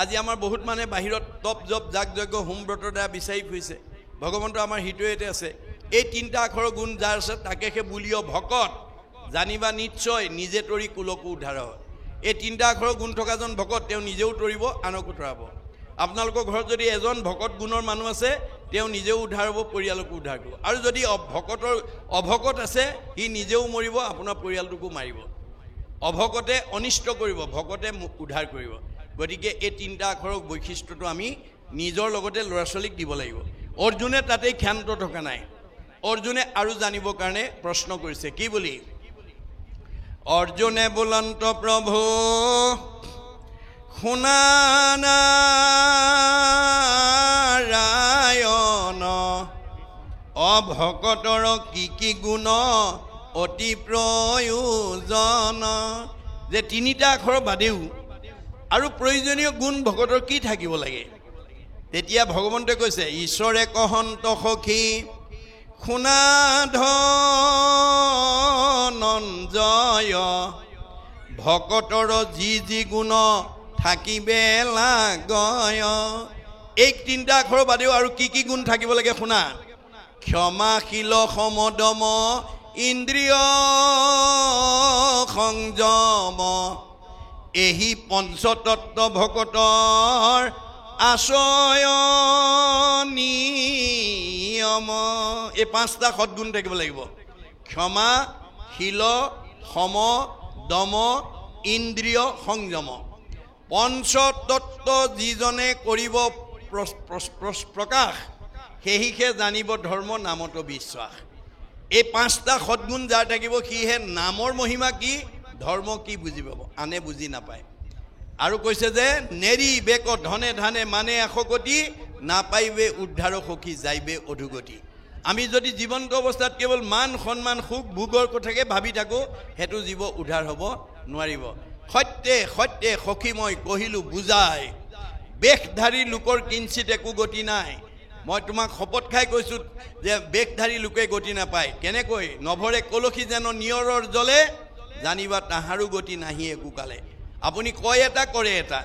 আজি আমাৰ বহুত মানুহে বাহিৰত তপ জপ যাগ যজ্ঞ হোম ব্ৰতৰ দ্বাৰা বিচাৰি ফুৰিছে ভগৱন্ত আমাৰ হৃদয়তে আছে এই তিনিটা আখৰৰ গুণ যাৰ আছে তাকে সে বুলিও ভকত জানিবা নিশ্চয় নিজে তৰি কুলকো উদ্ধাৰ হয় এই তিনিটা আখৰৰ গুণ থকাজন ভকত তেওঁ নিজেও তৰিব আনকো তৰাব আপোনালোকৰ ঘৰত যদি এজন ভকত গুণৰ মানুহ আছে তেওঁ নিজেও উদ্ধাৰ হ'ব পৰিয়ালকো উদ্ধাৰ কৰিব আৰু যদি ভকতৰ অভকত আছে সি নিজেও মৰিব আপোনাৰ পৰিয়ালটোকো মাৰিব অভকতে অনিষ্ট কৰিব ভকতে উদ্ধাৰ কৰিব গতিকে এই তিনিটা আখৰৰ বৈশিষ্ট্যটো আমি নিজৰ লগতে ল'ৰা ছোৱালীক দিব লাগিব অৰ্জুনে তাতেই ক্ষান্ত থকা নাই অৰ্জুনে আৰু জানিবৰ কাৰণে প্ৰশ্ন কৰিছে কি বুলি অৰ্জুনে বুলন্ত প্ৰভু শুনা নাৰায়ণ অভকতৰ কি গুণ অতি প্ৰয়োজন যে তিনিটা আখৰ বাদেও আৰু প্ৰয়োজনীয় গুণ ভকতৰ কি থাকিব লাগে তেতিয়া ভগৱন্তই কৈছে ঈশ্বৰে কহন্ত সখী শুনা ধনঞ্জয় ভকতৰ যি গুণ থাকিবে লাগয় এই তিনিটা আখৰ বাদেও আৰু কি গুণ থাকিব লাগে শুনা ক্ষমাশীল সমদম ইন্দ্ৰিয় সংযম এহি পঞ্চতত্ত্ব ভকতৰ আশ্ৰয় নিয়ম এই পাঁচটা সদ্গুণ থাকিব লাগিব ক্ষমা শীল সম দম ইন্দ্ৰিয় সংযম পঞ্চতত্ত্ব যিজনে কৰিব প্ৰকাশ সেহিহে জানিব ধৰ্ম নামতো বিশ্বাস এই পাঁচটা সদ্গুণ যাৰ থাকিব সিহে নামৰ মহিমা কি ধৰ্ম কি বুজি পাব আনে বুজি নাপায় আৰু কৈছে যে নেৰি বেক ধনে ধানে মানে এশকতি নাপাইবে উদ্ধাৰ সখী যাইবে অধুগতি আমি যদি জীৱন্ত অৱস্থাত কেৱল মান সন্মান সুখ ভোগৰ কথাকে ভাবি থাকোঁ সেইটো জীৱ উদ্ধাৰ হ'ব নোৱাৰিব সত্যে সত্যে সখী মই কহিলোঁ বুজাই বেশধাৰী লোকৰ কিঞ্চিত একো গতি নাই মই তোমাক শপত খাই কৈছোঁ যে বেশধাৰী লোকে গতি নাপায় কেনেকৈ নভৰে কলসী যেন নিয়ৰৰ জলে জানিবা তাহাৰো গতি নাহি একো কালে আপুনি কয় এটা কৰে এটা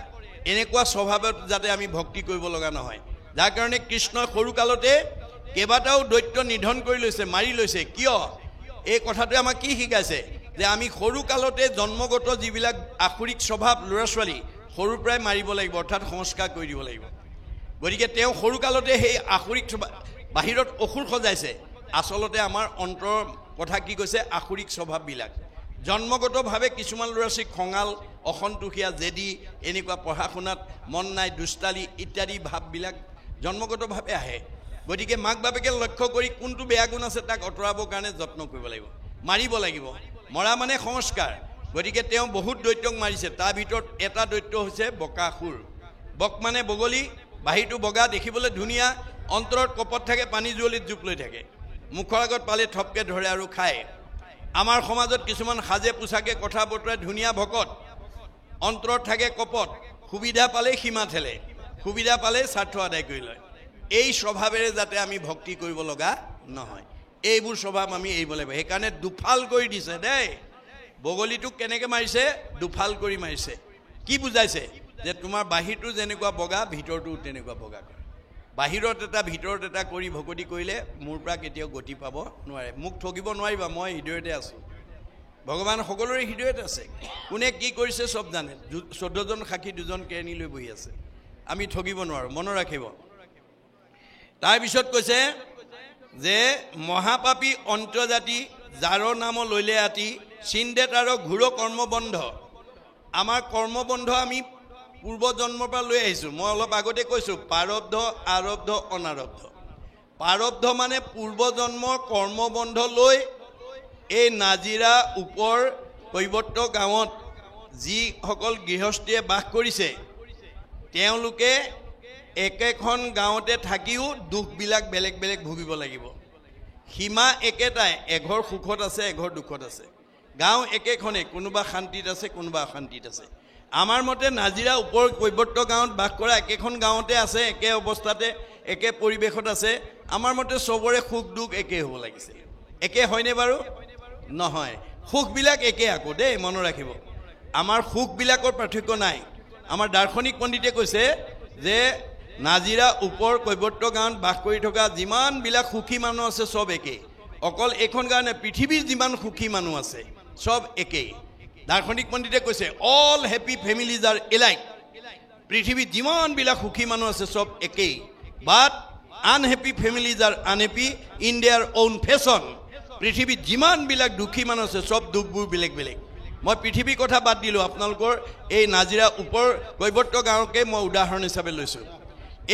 এনেকুৱা স্বভাৱত যাতে আমি ভক্তি কৰিব লগা নহয় যাৰ কাৰণে কৃষ্ণই সৰুকালতে কেইবাটাও দৈত্য নিধন কৰি লৈছে মাৰি লৈছে কিয় এই কথাটোৱে আমাক কি শিকাইছে যে আমি সৰুকালতে জন্মগত যিবিলাক আসুৰিক স্বভাৱ ল'ৰা ছোৱালী সৰুৰ পৰাই মাৰিব লাগিব অৰ্থাৎ সংস্কাৰ কৰি দিব লাগিব গতিকে তেওঁ সৰুকালতে সেই আসুৰিক বাহিৰত অসুৰ সজাইছে আচলতে আমাৰ অন্তৰৰ কথা কি কৈছে আসুৰিক স্বভাৱবিলাক জন্মগতভাৱে কিছুমান ল'ৰা ছোৱালী খঙাল অসন্তোষীয়া জেদি এনেকুৱা পঢ়া শুনাত মন নাই দুষ্টালি ইত্যাদি ভাৱবিলাক জন্মগতভাৱে আহে গতিকে মাক বাপেকে লক্ষ্য কৰি কোনটো বেয়া গুণ আছে তাক আঁতৰাবৰ কাৰণে যত্ন কৰিব লাগিব মাৰিব লাগিব মৰা মানে সংস্কাৰ গতিকে তেওঁ বহুত দৈত্যক মাৰিছে তাৰ ভিতৰত এটা দৈত্য হৈছে বকাসুৰ বক মানে বগলী বাহিৰটো বগা দেখিবলৈ ধুনীয়া অন্তৰত কপত থাকে পানী জুৱলিত জোপ লৈ থাকে মুখৰ আগত পালে থপকে ধৰে আৰু খায় আমাৰ সমাজত কিছুমান সাজে পোছাকে কথা বতৰাই ধুনীয়া ভকত অন্তৰত থাকে কপত সুবিধা পালে সীমা ঠেলে সুবিধা পালে স্বাৰ্থ আদায় কৰি লয় এই স্বভাৱেৰে যাতে আমি ভক্তি কৰিব লগা নহয় এইবোৰ স্বভাৱ আমি এৰিব লাগিব সেইকাৰণে দুফাল কৰি দিছে দেই বগলীটোক কেনেকৈ মাৰিছে দুফাল কৰি মাৰিছে কি বুজাইছে যে তোমাৰ বাহিৰটো যেনেকুৱা বগা ভিতৰটো তেনেকুৱা বগা কৰে বাহিৰত এটা ভিতৰত এটা কৰি ভকতি কৰিলে মোৰ পৰা কেতিয়াও গতি পাব নোৱাৰে। মোক ঠগিব নোৱাৰিবা, মই হৃদয়তে আছোঁ। ভগৱান সকলোৰে হৃদয়ত আছে। কোনে কি কৰিছে চব জানে। 14জন সাক্ষী 2জন কেৰাণী লৈ বহি আছে। আমি ঠগিব নোৱাৰোঁ, মনত ৰাখিব। তাৰপিছত কৈছে যে মহাপাপী অন্তজাতি যাৰ নাম লৈলে আতি চিন্দে তাৰ ঘোৰ কৰ্মবন্ধ। আমাৰ কৰ্মবন্ধ আমি পূৰ্বজন্মৰ পৰা লৈ আহিছোঁ। মই অলপ আগতে কৈছোঁ প্ৰাৰব্ধ, আৰব্ধ, অনাৰব্ধ। প্ৰাৰব্ধ মানে পূৰ্বজন্মৰ কৰ্মবন্ধ লৈ এই নাজিৰা ওপৰ কৈৱৰ্ত গাঁৱত যিসকল গৃহস্থীয়ে বাস কৰিছে তেওঁলোকে একেখন গাঁৱতে থাকিও দুখবিলাক বেলেগ বেলেগ ভুগিব লাগিব। সীমা একেটাই, এঘৰ সুখত আছে, এঘৰ দুখত আছে। গাঁও একেখনে, কোনোবা শান্তিত আছে, কোনোবা অশান্তিত আছে। আমাৰ মতে নাজিৰা ওপৰ কৈৱৰ্ত গাঁৱত বাস কৰা একেখন গাঁৱতে আছে, একে অৱস্থাতে একে পৰিৱেশত আছে। আমাৰ মতে চবৰে সুখ দুখ একে হ'ব লাগিছে। একে হয়নে বাৰু? নহয়, সুখবিলাক একে আকৌ দেই, মনত ৰাখিব। আমাৰ সুখবিলাকৰ পাৰ্থক্য নাই। আমাৰ দাৰ্শনিক পণ্ডিতে কৈছে যে নাজিৰা ওপৰ কৈৱৰ্ত গাঁৱত বাস কৰি থকা যিমানবিলাক সুখী মানুহ আছে চব একেই। অকল এইখন গাঁও নহয়, পৃথিৱীৰ যিমান সুখী মানুহ আছে চব একেই। দাৰ্শনিক পণ্ডিতে কৈছে all happy families are alike. পৃথিৱীত যিমানবিলাক সুখী মানুহ আছে চব একেই, but unhappy families are unhappy in their own fashion. পৃথিৱীত যিমানবিলাক দুখী মানুহ আছে চব দুখবোৰ বেলেগ বেলেগ। মই পৃথিৱীৰ কথা বাদ দিলোঁ, আপোনালোকৰ এই নাজিৰা ওপৰ কৈৱৰ্ত গাঁৱকে মই উদাহৰণ হিচাপে লৈছোঁ।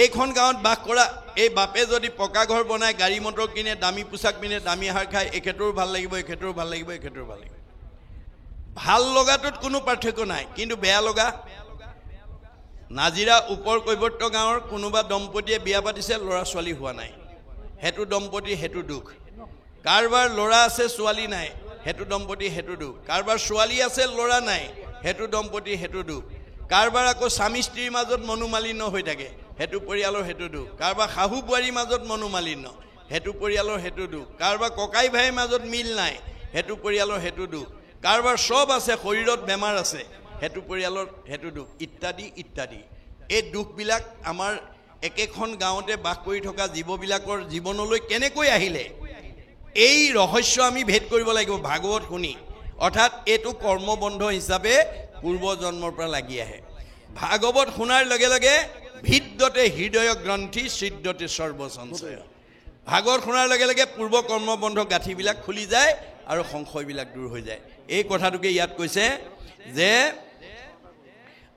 এইখন গাঁৱত বাস কৰা এই বাপে যদি পকা ঘৰ বনাই, গাড়ী মটৰ কিনে, দামী পোছাক পিন্ধে, দামী আহাৰ খায়, এখেতৰো ভাল লাগিব, এখেতৰো ভাল লাগিব, এখেতৰো ভাল লাগিব। ভাল লগাটোত কোনো পাৰ্থক্য নাই, কিন্তু বেয়া লগা। নাজিৰা ওপৰ কৈৱৰ্ত গাঁৱৰ কোনোবা দম্পতীয়ে বিয়া পাতিছে, ল'ৰা ছোৱালী হোৱা নাই, সেইটো দম্পতী সেইটো দুখ। কাৰোবাৰ ল'ৰা আছে ছোৱালী নাই, সেইটো দম্পতী সেইটো দুখ। কাৰোবাৰ ছোৱালী আছে ল'ৰা নাই, সেইটো দম্পতী সেইটো দুখ। কাৰোবাৰ আকৌ স্বামী স্ত্ৰীৰ মাজত মনোমালিন্য হৈ থাকে, সেইটো পৰিয়ালৰ সেইটো দুখ। কাৰোবাৰ শাহু বোৱাৰীৰ মাজত মনোমালিন্য, সেইটো পৰিয়ালৰ সেইটো দুখ। কাৰোবাৰ ককাই ভাইৰ মাজত মিল নাই, সেইটো পৰিয়ালৰ সেইটো দুখ। কাৰোবাৰ চব আছে, শৰীৰত বেমাৰ আছে, সেইটো পৰিয়ালৰ সেইটো দুখ, ইত্যাদি ইত্যাদি। এই দুখবিলাক আমাৰ একেখন গাঁৱতে বাস কৰি থকা জীৱবিলাকৰ জীৱনলৈ কেনেকৈ আহিলে, এই ৰহস্য আমি ভেদ কৰিব লাগিব ভাগৱত শুনি। অৰ্থাৎ এইটো কৰ্মবন্ধ হিচাপে পূৰ্বজন্মৰ পৰা লাগি আহে। ভাগৱত শুনাৰ লগে লগে ভিদ্যতে হৃদয় গ্ৰন্থি ছিদ্যতে সৰ্বসঞ্চয়। ভাগৱত শুনাৰ লগে লগে পূৰ্ব কৰ্মবন্ধ গাঁঠিবিলাক খুলি যায় আৰু সংশয়বিলাক দূৰ হৈ যায়। এই কথাটোকে ইয়াত কৈছে যে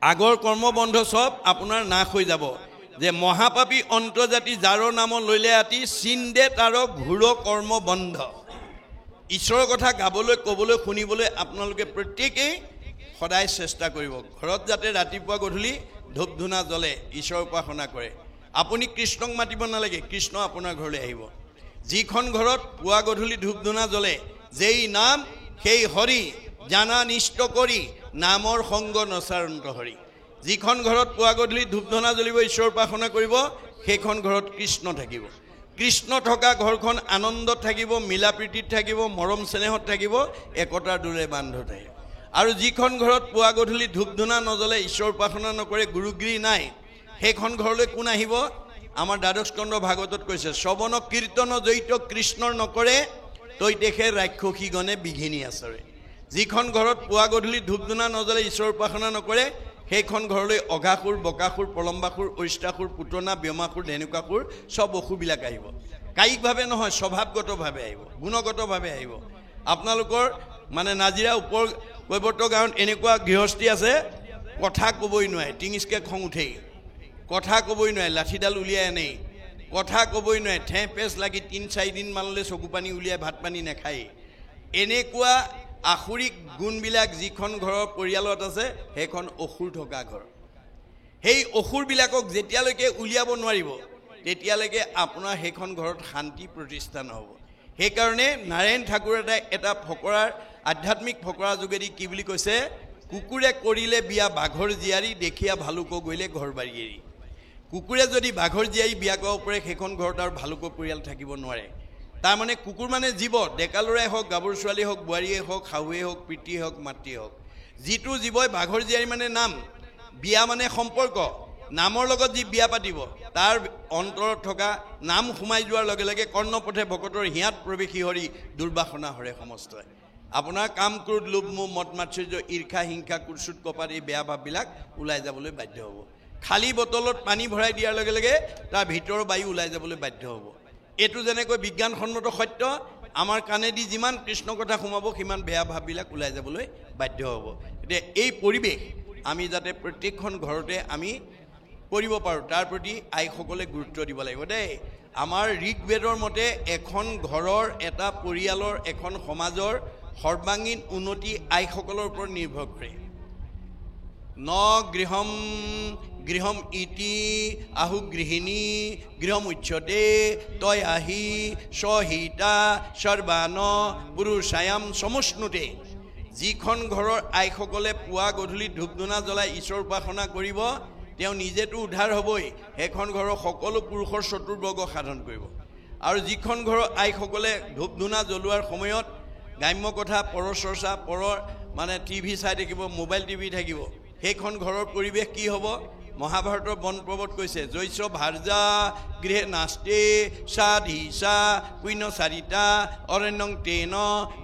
আগৰ কৰ্মবন্ধ চব আপোনাৰ নাশ হৈ যাব। যে মহাপাপী অন্তজাতি যাৰ নাম লৈলে আতি চিন্দে তাৰ ঘোৰ কৰ্ম বন্ধ। ঈশ্বৰৰ কথা গাবলৈ, ক'বলৈ, শুনিবলৈ আপোনালোকে প্ৰত্যেকেই সদায় চেষ্টা কৰিব। ঘৰত যাতে ৰাতিপুৱা গধূলি ধূপ ধূনা জ্বলে, ঈশ্বৰৰ উপাসনা কৰে। আপুনি কৃষ্ণক মাতিব নালাগে, কৃষ্ণ আপোনাৰ ঘৰলৈ আহিব। যিখন ঘৰত পুৱা গধূলি ধূপ ধূনা জ্বলে, যেই নাম সেই হৰি জানা নিষ্ঠ কৰি নামৰ সংগ নচাৰন্ত হৰি। যিখন ঘৰত পুৱা গধূলি ধূপ ধূনা জ্বলিব, ঈশ্বৰ উপাসনা কৰিব, সেইখন ঘৰত কৃষ্ণ থাকিব। কৃষ্ণ থকা ঘৰখন আনন্দত থাকিব, মিলা প্ৰীতিত থাকিব, মৰম চেনেহত থাকিব, একতাৰ দোলে বান্ধ থাকিব। আৰু যিখন ঘৰত পুৱা গধূলি ধূপ ধূনা নজ্বলে, ঈশ্বৰ উপাসনা নকৰে, গুৰুগিৰি নাই, সেইখন ঘৰলৈ কোন আহিব? আমাৰ দ্বাদশ স্কন্ধ ভাগৱতত কৈছে শ্ৰৱণ কীৰ্তন জড়িত কৃষ্ণৰ নকৰে, তৈ দেখে ৰাক্ষসীগণে বিঘিনি আচৰে। যিখন ঘৰত পুৱা গধূলি ধূপ ধূনা নজ্বলে, ঈশ্বৰ উপাসনা নকৰে, সেইখন ঘৰলৈ অঘাসুৰ, বকাসুৰ, প্ৰলম্বাসুৰ, অৰিষ্টাসুৰ, পুতনা, ব্যোমাসুৰ, ধেনুকাসুৰ চব অসুৰবিলাক আহিব। কায়িকভাৱে নহয়, স্বভাৱগতভাৱে আহিব, গুণগতভাৱে আহিব। আপোনালোকৰ মানে নাজিৰা ওপৰ কৈৱৰ্ত গাঁৱত এনেকুৱা গৃহস্থী আছে, কথা ক'বই নোৱাৰে, টিঙিচকৈ খং উঠেই, কথা ক'বই নোৱাৰে, লাঠিডাল উলিয়াই আনেই, কথা ক'বই নোৱাৰে, ঠেহ পেচ লাগি 3-4 দিনমানলৈ চকু পানী উলিয়াই ভাত পানী নাখায়েই। এনেকুৱা আসুৰিক গুণবিলাক যিখন ঘৰৰ পৰিয়ালত আছে, সেইখন অসুৰ থকা ঘৰ। সেই অসুৰবিলাকক যেতিয়ালৈকে উলিয়াব নোৱাৰিব, তেতিয়ালৈকে আপোনাৰ সেইখন ঘৰত শান্তি প্ৰতিষ্ঠা নহ'ব। সেইকাৰণে নাৰায়ণ ঠাকুৰে এটা ফকৰাৰ, আধ্যাত্মিক ফকৰা যোগেদি কি বুলি কৈছে? কুকুৰে কৰিলে বিয়া বাঘৰ জীয়াৰী, দেখিয়া ভালুক গ'লে ঘৰ বাৰী এৰি। কুকুৰে যদি বাঘৰ জীয়াৰী বিয়া কৰাব পাৰে, সেইখন ঘৰত আৰু ভালুক পৰিয়াল থাকিব নোৱাৰে। তাৰমানে কুকুৰ মানে জীৱ, ডেকা ল'ৰাই হওক, গাভৰু ছোৱালী হওক, বোৱাৰীয়ে হওক, শাহুৱে হওক, পিতৃয়ে হওক, মাতৃয়ে হওক, যিটো জীৱই বাঘৰ জীয়াৰী মানে নাম, বিয়া মানে সম্পৰ্ক, নামৰ লগত যি বিয়া পাতিব তাৰ অন্তৰত থকা নাম সোমাই যোৱাৰ লগে লগে কৰ্ণপথে ভকতৰ হিয়াত প্ৰৱেশী হৰি দুৰ্বাসনা হৰে সমস্তই আপোনাৰ কাম ক্ৰোধ লোভ মোহ মত মাৎসৰ্য ঈৰ্ষা হিংসা কুৎসুত কপাত এই বেয়া ভাৱবিলাক ওলাই যাবলৈ বাধ্য হ'ব খালী বটলত পানী ভৰাই দিয়াৰ লগে লগে তাৰ ভিতৰৰ বায়ু ওলাই যাবলৈ বাধ্য হ'ব এইটো যেনেকৈ বিজ্ঞানসন্মত সত্য আমাৰ কাণেদি যিমান কৃষ্ণ কথা সোমাব সিমান বেয়া ভাৱবিলাক ওলাই যাবলৈ বাধ্য হ'ব এতিয়া এই পৰিৱেশ আমি যাতে প্ৰত্যেকখন ঘৰতে আমি কৰিব পাৰোঁ তাৰ প্ৰতি আইসকলে গুৰুত্ব দিব লাগিব দেই আমাৰ ঋকবেদৰ মতে এখন ঘৰৰ এটা পৰিয়ালৰ এখন সমাজৰ সৰ্বাংগীন উন্নতি আইসকলৰ ওপৰত নিৰ্ভৰ কৰে ন গৃহম ইতি আহু গৃহিণী গৃহম উচ্যতে তয় আহি সহিতা সৰ্বান পুৰুষায়াম সমষ্ণুতে যিখন ঘৰৰ আইসকলে পুৱা গধূলি ধূপ ধূনা জ্বলাই ঈশ্বৰ উপাসনা কৰিব তেওঁ নিজেতো উদ্ধাৰ হ'বই সেইখন ঘৰৰ সকলো পুৰুষৰ চতুৰ্বৰ্গ সাধন কৰিব আৰু যিখন ঘৰৰ আইসকলে ধূপ ধূনা জ্বলোৱাৰ সময়ত গ্ৰাম্য কথা পৰচৰ্চা পৰৰ মানে টিভি চাই থাকিব মোবাইল টিভি থাকিব সেইখন ঘৰৰ পৰিৱেশ কি হ'ব মহাভাৰতৰ বন পৰ্বত কৈছে জৈছ ভাৰ্যা গৃহে নাস্তে সাধিসা কুইন চাৰিতা অৰণ্যং তেন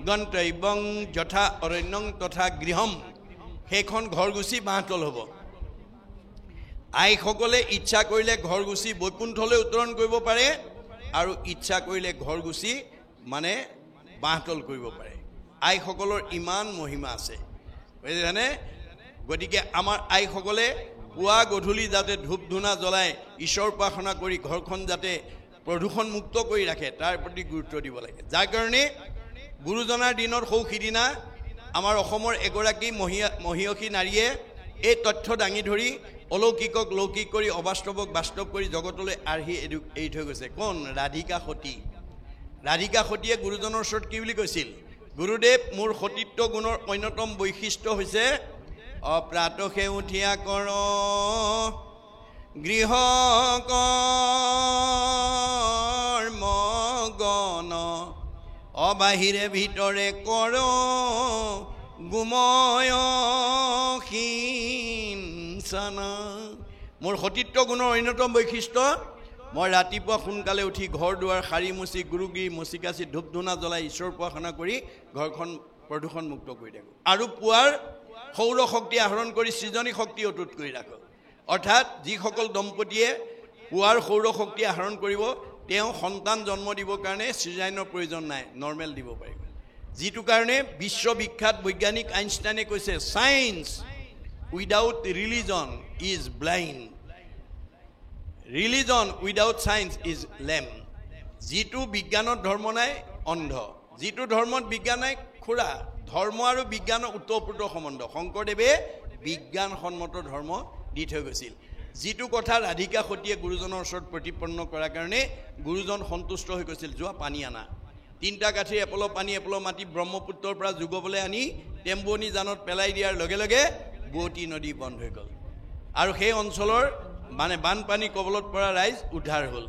গন্তব্যং যথা অৰণ্যং তথা গৃহম সেইখন ঘৰ গুচি বাঁহতল হ'ব আইসকলে ইচ্ছা কৰিলে ঘৰ গুচি বৈকুণ্ঠলৈ উত্তৰণ কৰিব পাৰে আৰু ইচ্ছা কৰিলে ঘৰ গুচি মানে বাঁহতল কৰিব পাৰে আইসকলৰ ইমান মহিমা আছে বুজিছেনে গতিকে আমাৰ আইসকলে পুৱা গধূলি যাতে ধূপ ধূনা জ্বলাই ঈশ্বৰ উপাসনা কৰি ঘৰখন যাতে প্ৰদূষণ মুক্ত কৰি ৰাখে তাৰ প্ৰতি গুৰুত্ব দিব লাগে যাৰ কাৰণে গুৰুজনাৰ দিনত সৌ সিদিনা আমাৰ অসমৰ এগৰাকী মহিয়সী নাৰীয়ে এই তথ্য দাঙি ধৰি অলৌকিকক লৌকিক কৰি অবাস্তৱক বাস্তৱ কৰি জগতলৈ আৰ্হি এৰি থৈ গৈছে কোন ৰাধিকা সতীয়ে গুৰুজনৰ ওচৰত কি বুলি কৈছিল গুৰুদেৱ মোৰ সতীত্ব গুণৰ অন্যতম বৈশিষ্ট্য হৈছে অপ্ৰাতসে উঠিয়া কৰ গৃহ কৰ্মগণ অবাহিৰে ভিতৰে কৰ গুময় হিংসনা মোৰ সতীত্ব গুণৰ অন্যতম বৈশিষ্ট্য মই ৰাতিপুৱা সোনকালে উঠি ঘৰ দুৱাৰ সাৰি মুচি গুৰুগিৰি মচি কাচি ধূপ ধূনা জ্বলাই ঈশ্বৰ উপাসনা কৰি ঘৰখন প্ৰদূষণ মুক্ত কৰি থাকোঁ আৰু পুৱাৰ সৌৰ শক্তি আহৰণ কৰি সৃজনী শক্তি অটুট কৰি ৰাখোঁ অৰ্থাৎ যিসকল দম্পতীয়ে পুৱাৰ সৌৰ শক্তি আহৰণ কৰিব তেওঁ সন্তান জন্ম দিবৰ কাৰণে চিজাইনৰ প্ৰয়োজন নাই নৰ্মেল দিব পাৰিব যিটো কাৰণে বিশ্ববিখ্যাত বৈজ্ঞানিক আইনষ্টাইনে কৈছে science without religion is blind religion without science is লেম যিটো বিজ্ঞানত ধৰ্ম নাই অন্ধ যিটো ধৰ্মত বিজ্ঞান নাই খুৰা ধৰ্ম আৰু বিজ্ঞানৰ ওতঃপ্ৰোত সম্বন্ধ শংকৰদেৱে বিজ্ঞানসন্মত ধৰ্ম দি থৈ গৈছিল যিটো কথা ৰাধিকা সতীয়ে গুৰুজনৰ ওচৰত প্ৰতিপন্ন কৰাৰ কাৰণে গুৰুজন সন্তুষ্ট হৈ গৈছিল যোৱা পানী আনা তিনিটা কাঠি এপল পানী এপল মাটি ব্ৰহ্মপুত্ৰৰ পৰা যোগবলৈ আনি টেম্বুৱনী জানত পেলাই দিয়াৰ লগে লগে বুৱতী নদী বন্ধ হৈ গ'ল আৰু সেই অঞ্চলৰ মানে বানপানী কবলত পৰা ৰাইজ উদ্ধাৰ হ'ল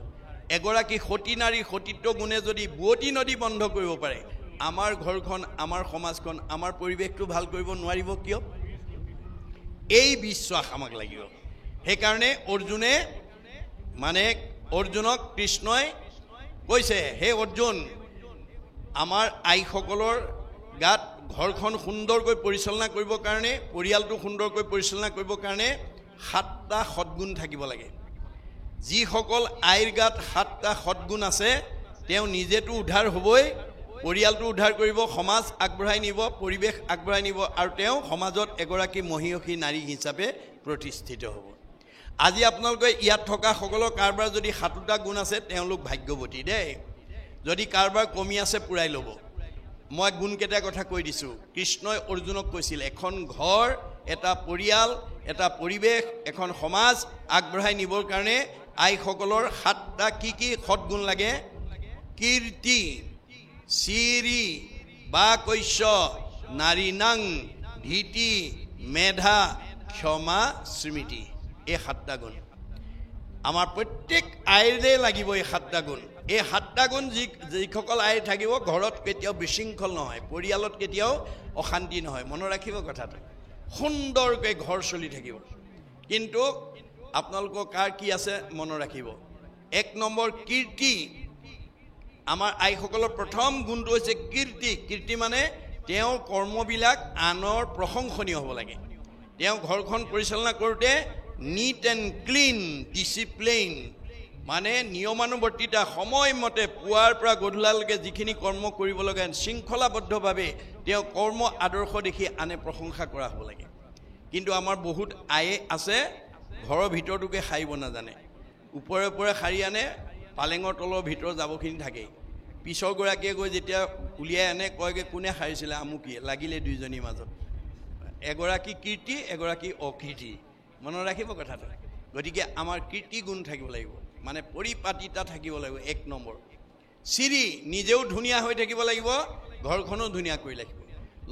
এগৰাকী সতী নাৰীৰ সতীত্ব গুণে যদি বুৱতী নদী বন্ধ কৰিব পাৰে আমাৰ ঘৰখন আমাৰ সমাজখন আমাৰ পৰিৱেশটো ভাল কৰিব নোৱাৰিব কিয় এই বিশ্বাস আমাক লাগিব সেইকাৰণে অৰ্জুনক কৃষ্ণই কৈছে হে অৰ্জুন আমাৰ আইসকলৰ গাত ঘৰখন সুন্দৰকৈ পৰিচালনা কৰিবৰ কাৰণে পৰিয়ালটো সুন্দৰকৈ পৰিচালনা কৰিবৰ কাৰণে 7টা সদ্গুণ থাকিব লাগে যিসকল আইৰ গাত 7টা সদ্গুণ আছে তেওঁ নিজেতো উদ্ধাৰ হ'বই পৰিয়ালটো উদ্ধাৰ কৰিব সমাজ আগবঢ়াই নিব পৰিৱেশ আগবঢ়াই নিব আৰু তেওঁ সমাজত এগৰাকী মহিয়সী নাৰী হিচাপে প্ৰতিষ্ঠিত হ'ব আজি আপোনালোকে ইয়াত থকা সকলৰ কাৰবাৰ যদি 7টা গুণ আছে তেওঁলোক ভাগ্যৱতী দেই যদি কাৰবাৰ কমি আছে পুৰাই ল'ব মই গুণকেইটা কথা কৈ দিছোঁ কৃষ্ণই অৰ্জুনক কৈছিল এখন ঘৰ এটা পৰিয়াল এটা পৰিৱেশ এখন সমাজ আগবঢ়াই নিবৰ কাৰণে আইসকলৰ 7টা কি সদ্গুণ লাগে কীৰ্তি চিৰি বা কৈশ্য নাৰীনাং ধীতি মেধা ক্ষমা স্মৃতি এই 7টা গুণ আমাৰ প্ৰত্যেক আইৰে লাগিব এই 7টা গুণ এই 7টা গুণ যিসকল আইৰ থাকিব ঘৰত কেতিয়াও বিশৃংখল নহয় পৰিয়ালত কেতিয়াও অশান্তি নহয় মনত ৰাখিব কথাটো সুন্দৰকৈ ঘৰ চলি থাকিব কিন্তু আপোনালোকৰ কাৰ কি আছে মনত ৰাখিব 1 নম্বৰ কীৰ্তি আমাৰ আইসকলৰ প্ৰথম গুণটো হৈছে কীৰ্তি কীৰ্তি মানে তেওঁৰ কৰ্মবিলাক আনৰ প্ৰশংসনীয় হ'ব লাগে তেওঁ ঘৰখন পৰিচালনা কৰোঁতে নীট এণ্ড ক্লিন ডিচিপ্লিন মানে নিয়মানুৱৰ্তিতা সময়মতে পুৱাৰ পৰা গধূলালৈকে যিখিনি কৰ্ম কৰিব লগা শৃংখলাবদ্ধভাৱে তেওঁ কৰ্ম আদৰ্শ দেখি আনে প্ৰশংসা কৰা হ'ব লাগে কিন্তু আমাৰ বহুত আয়ে আছে ঘৰৰ ভিতৰটোকে সাৰিব নাজানে ওপৰে ওপৰে সাৰি আনে পালেঙৰ তলৰ ভিতৰ যাবখিনি থাকে পিছৰ গৰাকীয়ে গৈ যেতিয়া উলিয়াই আনে কয়গে কোনে সাৰিছিলে আমুকিয়ে লাগিলে দুইজনীৰ মাজত এগৰাকী কীৰ্তি এগৰাকী অকীৰ্তি মনত ৰাখিব কথাটো গতিকে আমাৰ কীৰ্তি গুণ থাকিব লাগিব মানে পৰিপাটিতা থাকিব লাগিব 1 নম্বৰ চিৰি নিজেও ধুনীয়া হৈ থাকিব লাগিব ঘৰখনো ধুনীয়া কৰি লাগিব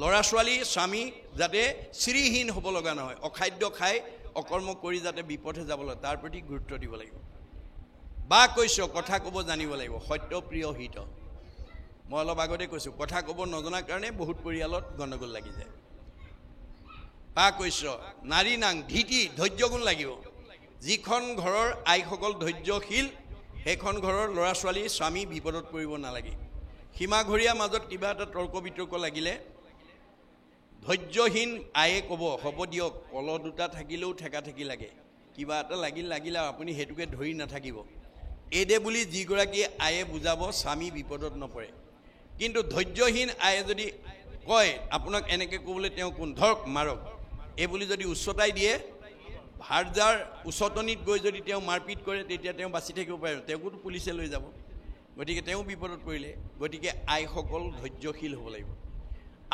ল'ৰা ছোৱালী স্বামী যাতে চিৰিহীন হ'ব লগা নহয় অখাদ্য খাই অকৰ্ম কৰি যাতে বিপথে যাব লাগে তাৰ প্ৰতি গুৰুত্ব দিব লাগিব বা কৈছ কথা ক'ব জানিব লাগিব সত্যপ্ৰিয় হিত মই অলপ আগতে কৈছোঁ কথা ক'ব নজনাৰ কাৰণে বহুত পৰিয়ালত গণ্ডগোল লাগি যায় বা কৈছ নাৰী নাং ধীতি ধৈৰ্য গুণ লাগিব যিখন ঘৰৰ আইসকল ধৈৰ্যশীল সেইখন ঘৰৰ ল'ৰা ছোৱালী স্বামী বিপদত পৰিব নালাগে সীমাঘৰীয়া মাজত কিবা এটা তৰ্ক বিতৰ্ক লাগিলে ধৈৰ্যহীন আয়ে ক'ব হ'ব দিয়ক কল দুটা থাকিলেও ঠেকা ঠেকি লাগে কিবা এটা লাগিলে আপুনি সেইটোকে ধৰি নাথাকিব এইদে বুলি যিগৰাকী আয়ে বুজাব স্বামী বিপদত নপৰে কিন্তু ধৈৰ্যহীন আয়ে যদি কয় আপোনাক এনেকৈ ক'বলৈ তেওঁ কোন ধৰক মাৰক এই বুলি যদি উচ্চতাই দিয়ে ভাৰ্জাৰ উচতনিত গৈ যদি তেওঁ মাৰপিট কৰে তেতিয়া তেওঁ বাচি থাকিব পাৰে তেওঁকোতো পুলিচে লৈ যাব গতিকে তেওঁ বিপদত পৰিলে গতিকে আইসকল ধৈৰ্যশীল হ'ব লাগিব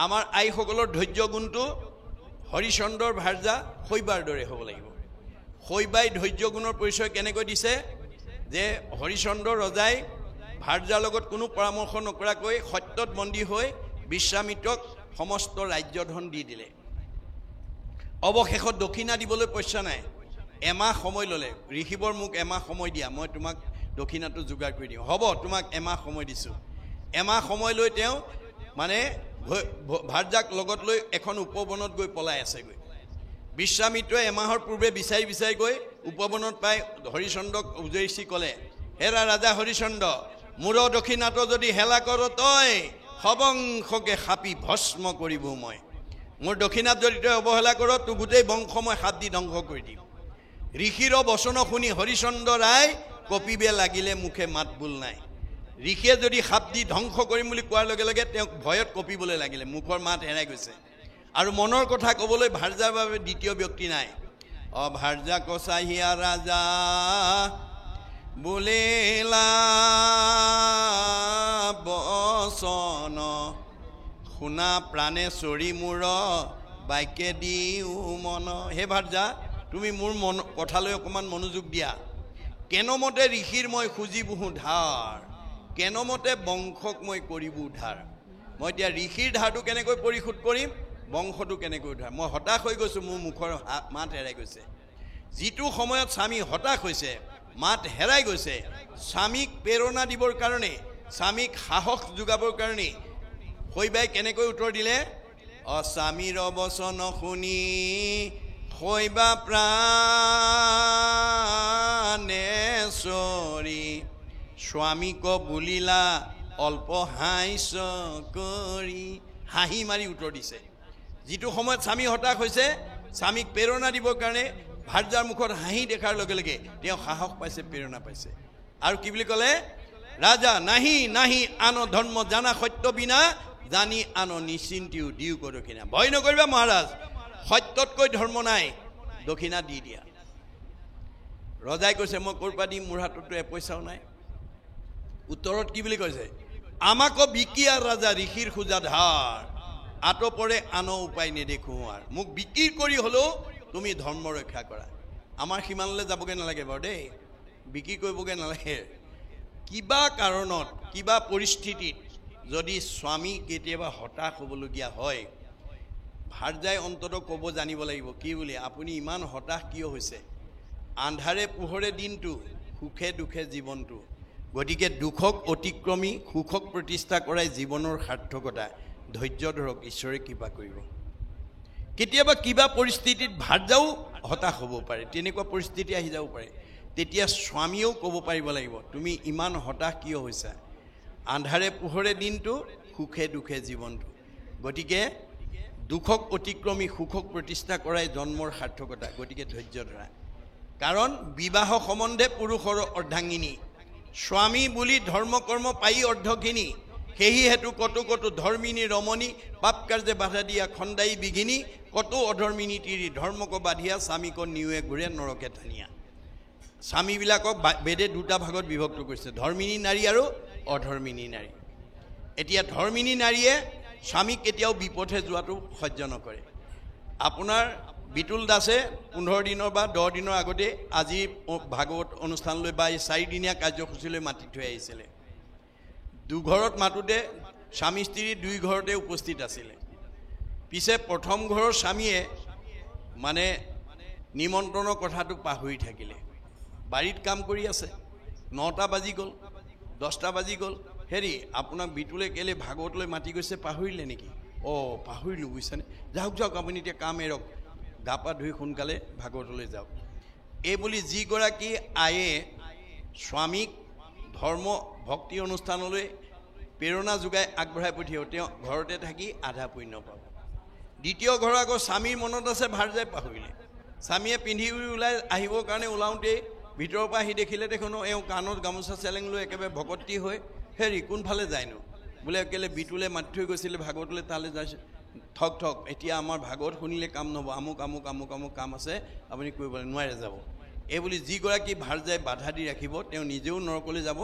আমাৰ আইসকলৰ ধৈৰ্য গুণটো হৰিচন্দ্ৰৰ ভাৰ্জা শৈবাৰ দৰে হ'ব লাগিব শৈবাই ধৈৰ্য গুণৰ পৰিচয় কেনেকৈ দিছে যে হৰিচন্দ্ৰ ৰজাই ভাৰ্জাৰ লগত কোনো পৰামৰ্শ নকৰাকৈ সত্যত বন্দী হৈ বিশ্বামিত্ৰক সমস্ত ৰাজ্যধন দি দিলে অৱশেষত দক্ষিণা দিবলৈ পইচা নাই এমাহ সময় ল'লে ঋষিবৰ মোক এমাহ সময় দিয়া মই তোমাক দক্ষিণাটো যোগাৰ কৰি দিওঁ হ'ব তোমাক এমাহ সময় দিছোঁ এমাহ সময় লৈ তেওঁ মানে ভাৰ্যাক লগত লৈ এখন উপবনত গৈ পলাই আছেগৈ বিশ্বামিত্ৰই এমাহৰ পূৰ্বে বিচাৰি গৈ উপবনত পাই হৰিচন্দ্ৰক উজৰিছি ক'লে হেৰা ৰাজা হৰিচন্দ্ৰ মূৰ দক্ষিণাটো যদি হেলা কৰ তই সবংশকে সাপি ভস্ম কৰিব মই মোৰ দক্ষিণাত যদি তই অৱহেলা কৰ তোৰ গোটেই বংশ মই সাপ দি ধ্বংস কৰি দিম ঋষিৰ বচন শুনি হৰিচন্দ্ৰ ৰায় কপিবে লাগিলে মুখে মাত বোল নাই ঋষিয়ে যদি সাপ দি ধ্বংস কৰিম বুলি কোৱাৰ লগে লগে তেওঁক ভয়ত কপিবলৈ লাগিলে মুখৰ মাত হেৰাই গৈছে আৰু মনৰ কথা ক'বলৈ ভাৰ্জাৰ বাবে দ্বিতীয় ব্যক্তি নাই ভাৰ্জা কচাহিয়া ৰাজা বোলেলা বচন শুনা প্ৰাণে চৰি মূৰ বাক্যে দিও মন হে ভাৰ্জা তুমি মোৰ মন কথালৈ অকণমান মনোযোগ দিয়া কেনমতে ঋষিৰ মই খুজি বহু ধাৰ কেনমতে বংশক মই কৰিব উদ্ধাৰ মই এতিয়া ঋষিৰ ধাৰটো কেনেকৈ পৰিশোধ কৰিম বংশটো কেনেকৈ উদ্ধাৰ মই হতাশ হৈ গৈছোঁ মোৰ মুখৰ মাত হেৰাই গৈছে যিটো সময়ত স্বামী হতাশ হৈছে মাত হেৰাই গৈছে স্বামীক প্ৰেৰণা দিবৰ কাৰণে স্বামীক সাহস যোগাবৰ কাৰণে শৈবাই কেনেকৈ উত্তৰ দিলে স্বামীৰ বচন শুনি শৈবা প্ৰাণে চৰি স্বামীক বুলিলা অল্প হাস্য কৰি হাঁহি মাৰি উত্তৰ দিছে যিটো সময়ত স্বামী হতাশ হৈছে স্বামীক প্ৰেৰণা দিবৰ কাৰণে ভাৰ্জাৰ মুখত হাঁহি দেখাৰ লগে লগে তেওঁ সাহস পাইছে প্ৰেৰণা পাইছে আৰু কি বুলি ক'লে ৰাজা নাহি নাহি আন ধৰ্ম জানা সত্য বিনা জানি আন নিশ্চিন্তিও দিও ক দক্ষিণা ভয় নকৰিবা মহাৰাজ সত্যতকৈ ধৰ্ম নাই দক্ষিণা দি দিয়া ৰজাই কৈছে মই ক'ৰ পৰা দিম মোৰ হাততো এপইচাও নাই উত্তৰত কি বুলি কৈছে আমাকো বিকিয়া ৰাজা ঋষিৰ খোজা ধাৰ আতপৰে আন উপায় নেদেখো আৰু মোক বিক্ৰী কৰি হ'লেও তুমি ধৰ্ম ৰক্ষা কৰা আমাৰ সিমানলৈ যাবগৈ নালাগে বাৰু দেই বিক্ৰী কৰিবগৈ নালাগে কিবা কাৰণত কিবা পৰিস্থিতিত যদি স্বামী কেতিয়াবা হতাশ হ'বলগীয়া হয় ভাৰ্যাই অন্ততঃ ক'ব জানিব লাগিব কি বুলি আপুনি ইমান হতাশ কিয় হৈছে আন্ধাৰে পোহৰে দিনটো সুখে দুখে জীৱনটো গতিকে দুখক অতিক্ৰমী সুখক প্ৰতিষ্ঠা কৰাই জীৱনৰ সাৰ্থকতা ধৈৰ্য ধৰক ঈশ্বৰে কৃপা কৰিব কেতিয়াবা কিবা পৰিস্থিতিত ভাৰ্যাও হতাশ হ'ব পাৰে, তেনেকুৱা পৰিস্থিতি আহি যাব পাৰে। তেতিয়া স্বামীয়েও ক'ব পাৰিব লাগিব, তুমি ইমান হতাশ কিয় হৈছা? আন্ধাৰে পোহৰে দিনটো, সুখে দুখে জীৱনটো। গতিকে দুখক অতিক্ৰমী সুখক প্ৰতিষ্ঠা কৰাই জন্মৰ সাৰ্থকতা। গতিকে ধৈৰ্য ধৰা, কাৰণ বিবাহ সম্বন্ধে পুৰুষৰ অৰ্ধাংগিনী, স্বামী বুলি ধৰ্ম কৰ্ম পাই অৰ্ধখিনি, সেহি হেতু কতো কতো ধৰ্মিনী ৰমণী, পাপ কাৰ্যে বাধা দিয়া খণ্ডাই বিঘিনী, কতো অধৰ্মিনী তিৰি ধৰ্মক বাধিয়া, স্বামীক নিউৱে ঘূৰে নৰকে টানিয়া। স্বামীবিলাকক বেদে দুটা ভাগত বিভক্ত কৰিছে, ধৰ্মিনী নাৰী আৰু অধৰ্মিনী নাৰী। এতিয়া ধৰ্মিনী নাৰীয়ে স্বামীক কেতিয়াও বিপথে যোৱাটো সহ্য নকৰে। আপোনাৰ বিতুল দাসে 15 দিনৰ বা 10 দিনৰ আগতে আজি ভাগৱত অনুষ্ঠানলৈ বা এই 4 দিনীয়া কাৰ্যসূচীলৈ মাতি থৈ আহিছিলে। দুঘৰত মাতোতে স্বামী স্ত্ৰী 2 ঘৰতে উপস্থিত আছিলে। পিছে প্ৰথম ঘৰৰ স্বামীয়ে মানে নিমন্ত্ৰণৰ কথাটো পাহৰি থাকিলে। বাৰীত কাম কৰি আছে, 9টা বাজি গ'ল, 10টা বাজি গ'ল। হেৰি আপোনাক বিতুলে কেলে ভাগৱতলৈ মাতি গৈছে পাহৰিলে নেকি? অঁ পাহৰিলোঁ বুজিছেনে, যাওক যাওক আপুনি এতিয়া কাম এৰক, গা পা ধুই সোনকালে ভাগৱতলৈ যাওক। এই বুলি যিগৰাকী আয়ে স্বামীক ধৰ্ম ভক্তি অনুষ্ঠানলৈ প্ৰেৰণা যোগাই আগবঢ়াই পঠিয়াব, তেওঁ ঘৰতে থাকি আধা পুণ্য পাব। দ্বিতীয় ঘৰ আকৌ স্বামীৰ মনত আছে, ভাৰ যায় পাহৰিলে। স্বামীয়ে পিন্ধি ওলাই আহিবৰ কাৰণে ওলাওঁতেই ভিতৰৰ পৰা আহি দেখিলে দেখোন এওঁ কাণত গামোচা চেলেং লৈ একেবাৰে ভকতি হৈ, হেৰি কোনফালে যায়নো? বোলে কেলে বিতুলে মাতি থৈ গৈছিলে ভাগৱতলৈ, তালৈ যাইছে। ঠক ঠক, এতিয়া আমাৰ ভাগৱত শুনিলে কাম নহ'ব, আমুক আমুক আমুক আমুক কাম আছে, আপুনি কৰিবলৈ নোৱাৰে যাব। এই বুলি যিগৰাকী ভাৰ যায় বাধা দি ৰাখিব, তেওঁ নিজেও নৰকলৈ যাব,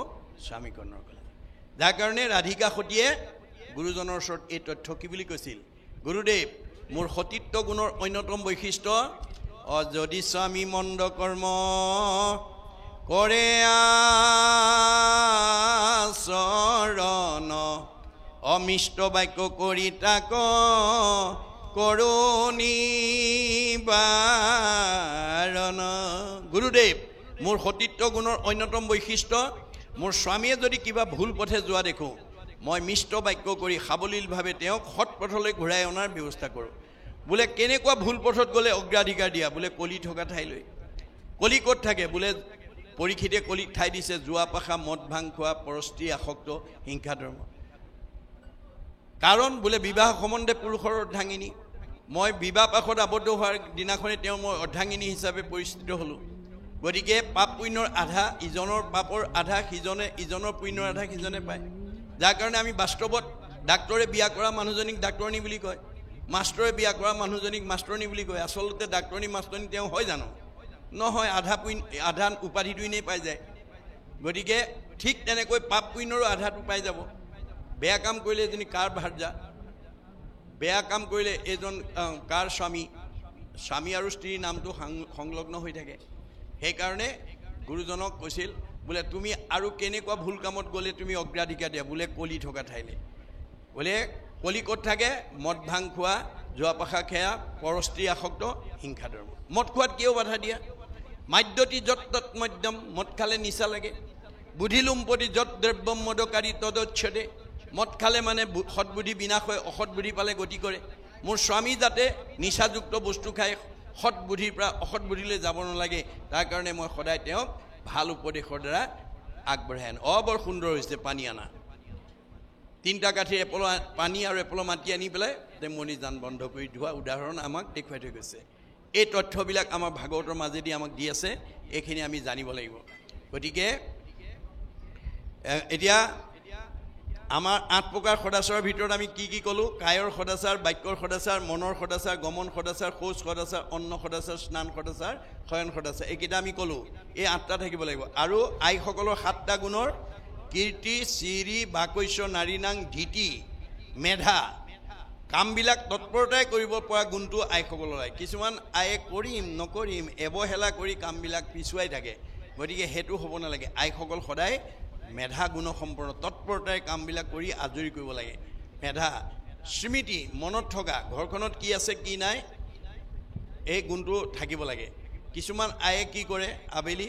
স্বামীকো নৰকলৈ। যাৰ কাৰণে ৰাধিকা সতীয়ে গুৰুজনৰ ওচৰত এই তথ্য কি বুলি কৈছিল, গুৰুদেৱ মোৰ সতীত্ব গুণৰ অন্যতম বৈশিষ্ট্য, যদি স্বামী মন্দ কৰ্ম কৰে আচৰণ, অমিষ্ট বাক্য কৰি তাক কৰুণী বাৰণ। গুৰুদেৱ মোৰ সতীত্ব গুণৰ অন্যতম বৈশিষ্ট্য, মোৰ স্বামীয়ে যদি কিবা ভুল পথে যোৱা দেখোঁ, মই মিষ্ট বাক্য কৰি সাৱলীলভাৱে তেওঁক সৎ পথলৈ ঘূৰাই অনাৰ ব্যৱস্থা কৰোঁ। বোলে কেনেকুৱা ভুল পথত গ'লে অগ্ৰাধিকাৰ দিয়া? বোলে কলি থকা ঠাইলৈ। কলি ক'ত থাকে? বোলে পৰীক্ষিতে কলিত ঠাই দিছে, জোৱা পাখা মদ ভাং খোৱা, পৰস্ত্ৰী আসক্ত, হিংসা ধৰ্ম। কাৰণ বোলে বিবাহ সম্বন্ধে পুৰুষৰ অৰ্ধাংগিনী, মই বিবাহ পাশত আবদ্ধ হোৱাৰ দিনাখনে তেওঁ মই অৰ্ধাংগিনী হিচাপে পৰিচিত হ'লোঁ। গতিকে পাপ পুণ্যৰ আধা, ইজনৰ পাপৰ আধা সিজনে, ইজনৰ পুণ্যৰ আধা সিজনে পায়। যাৰ কাৰণে আমি বাস্তৱত ডাক্তৰে বিয়া কৰা মানুহজনীক ডাক্তৰণী বুলি কয়, মাষ্টৰে বিয়া কৰা মানুহজনীক মাষ্টৰণী বুলি কয়। আচলতে ডাক্তৰণী মাষ্টৰণী তেওঁ হয় জানো? নহয়, আধা উপাধিটো এনেই পাই যায়। গতিকে ঠিক তেনেকৈ পাপ পুণ্যৰো আধাটো পাই যাব। বেয়া কাম কৰিলে এজনী কাৰ ভাৰ্যা, বেয়া কাম কৰিলে এজন কাৰ স্বামী, স্বামী আৰু স্ত্ৰীৰ নামটো সংলগ্ন হৈ থাকে। সেইকাৰণে গুৰুজনক কৈছিল, বোলে তুমি আৰু কেনেকুৱা ভুল কামত গ'লে তুমি অগ্ৰাধিকাৰ দিয়া? বোলে কলি থকা ঠাইলৈ। বোলে কলি ক'ত থাকে? মদ ভাং খোৱা, জোৱা পাখা খেয়া, পৰস্ত্ৰী আসক্ত, হিংসা ধৰ্ম। মদ খোৱাত কিয় বাধা দিয়া? মাদ্যতি যত তৎ মদ্যম, মদ খালে নিচা লাগে। বুদ্ধিলুম্পতি যত দ্ৰব্যম মদকাৰী তদচ্ছদে, মদ খালে মানে সৎবুদ্ধি বিনাশ হয়, অসৎ বুদ্ধি পালে গতি কৰে। মোৰ স্বামী যাতে নিচাযুক্ত বস্তু খাই সৎ বুদ্ধিৰ পৰা অসৎ বুদ্ধিলৈ যাব নালাগে, তাৰ কাৰণে মই সদায় তেওঁক ভাল উপদেশৰ দ্বাৰা আগবঢ়াই আনো। বৰ সুন্দৰ হৈছে পানী আনা। 3টা কাঠিৰ এপল পানী আৰু এপল মাটি আনি পেলাই মণি যান বন্ধ কৰি ধোৱা উদাহৰণ আমাক দেখুৱাই থৈ গৈছে। এই তথ্যবিলাক আমাৰ ভাগৱতৰ মাজেদি আমাক দি আছে, এইখিনি আমি জানিব লাগিব। গতিকে এতিয়া আমাৰ 8 প্ৰকাৰ সদাচাৰৰ ভিতৰত আমি কি কি ক'লোঁ? কায়ৰ সদাচাৰ, বাক্যৰ সদাচাৰ, মনৰ সদাচাৰ, গমন সদাচাৰ, শৌচ সদাচাৰ, অন্ন সদাচাৰ, স্নান সদাচাৰ, শয়ন সদাচাৰ, এইকেইটা আমি ক'লোঁ। এই 8টা থাকিব লাগিব। আৰু আইসকলৰ 7টা গুণৰ কীৰ্তি, চিৰি, বাকৈশ্য, নাৰীনাং, ধীতি, মেধা, কামবিলাক তৎপৰতাই কৰিব পৰা গুণটো আইসকলৰ আই। কিছুমান আয়ে কৰিম নকৰিম এৱহেলা কৰি কামবিলাক পিছুৱাই থাকে। গতিকে সেইটো হ'ব নালাগে। আইসকল সদায় মেধা গুণসম্পন্ন, তৎপৰতাই কামবিলাক কৰি আজৰি কৰিব লাগে। মেধা, স্মৃতি, মনত থকা ঘৰখনত কি আছে কি নাই এই গুণটো থাকিব লাগে। কিছুমান আয়ে কি কৰে, আবেলি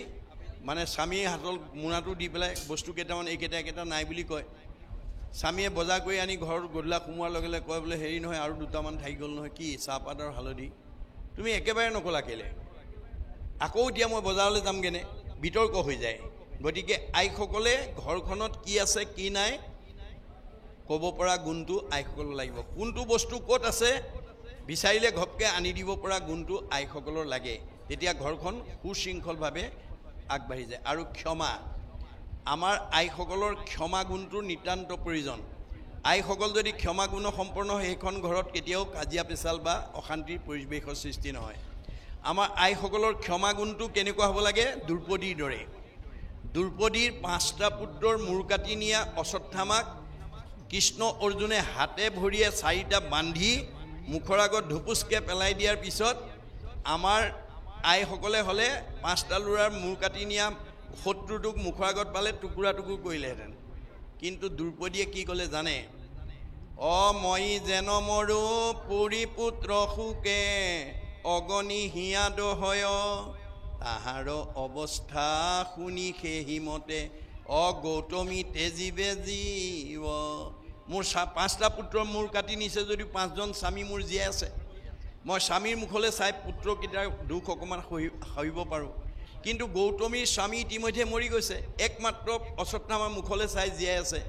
মানে স্বামীয়ে হাতল মোনাটো দি পেলাই বস্তু কেইটামান এইকেইটা নাই বুলি কয়। স্বামীয়ে বজাৰ কৰি আনি ঘৰত গধূলা সোমোৱাৰ লগে লগে কয় বোলে হেৰি নহয় আৰু 2টামান থাকি গ'ল নহয়, কি চাহপাত আৰু হালধি। তুমি একেবাৰে নকলা কেলে? আকৌ এতিয়া মই বজাৰলৈ যামগৈনে বিতৰ্ক হৈ যায় গতিকে আইসকলে ঘৰখনত কি আছে কি নাই ক'ব পৰা গুণটো আইসকলৰ লাগিব কোনটো বস্তু ক'ত আছে বিচাৰিলে ঘপকে আনি দিব পৰা গুণটো আইসকলৰ লাগে তেতিয়া ঘৰখন সুশৃংখলভাৱে আগবাঢ়ি যায় আৰু ক্ষমা আমাৰ আইসকলৰ ক্ষমা গুণটোৰ নিতান্ত প্ৰয়োজন আইসকল যদি ক্ষমা গুণ সম্পন্ন হয় সেইখন ঘৰত কেতিয়াও কাজিয়া পেচাল বা অশান্তিৰ পৰিৱেশৰ সৃষ্টি নহয় আমাৰ আইসকলৰ ক্ষমা গুণটো কেনেকুৱা হ'ব লাগে দ্ৰৌপদীৰ দৰে দ্ৰৌপদীৰ 5টা পুত্ৰৰ মূৰ কাটি নিয়া অশ্বত্থামাক কৃষ্ণ অৰ্জুনে হাতে ভৰিয়ে 4টা বান্ধি মুখৰ আগত ধুপুচকে পেলাই দিয়াৰ পিছত আমাৰ আইসকলে হ'লে 5টা ল'ৰাৰ মূৰ কাটি নিয়া শত্ৰুটোক মুখৰ আগত পালে টুকুৰা টুকুৰ কৰিলেহেঁতেন কিন্তু দ্ৰৌপদীয়ে কি ক'লে জানে মই যেন মৰো পুৰীপুত্ৰ সুকে অগণি হিয়াদ হয় তাহাৰ অৱস্থা শুনি সেহিমতে গৌতমী তেজীবে জীৱ মোৰ 5টা পুত্ৰৰ মূৰ কাটি নিছে যদি 5জন স্বামী মোৰ জীয়াই আছে মই স্বামীৰ মুখলৈ চাই পুত্ৰকেইটাৰ দুখ অকণমান সহিব পাৰোঁ কিন্তু গৌতমীৰ স্বামী ইতিমধ্যে মৰি গৈছে একমাত্ৰ অশ্বত্থামাৰ মুখলৈ চাই জীয়াই আছে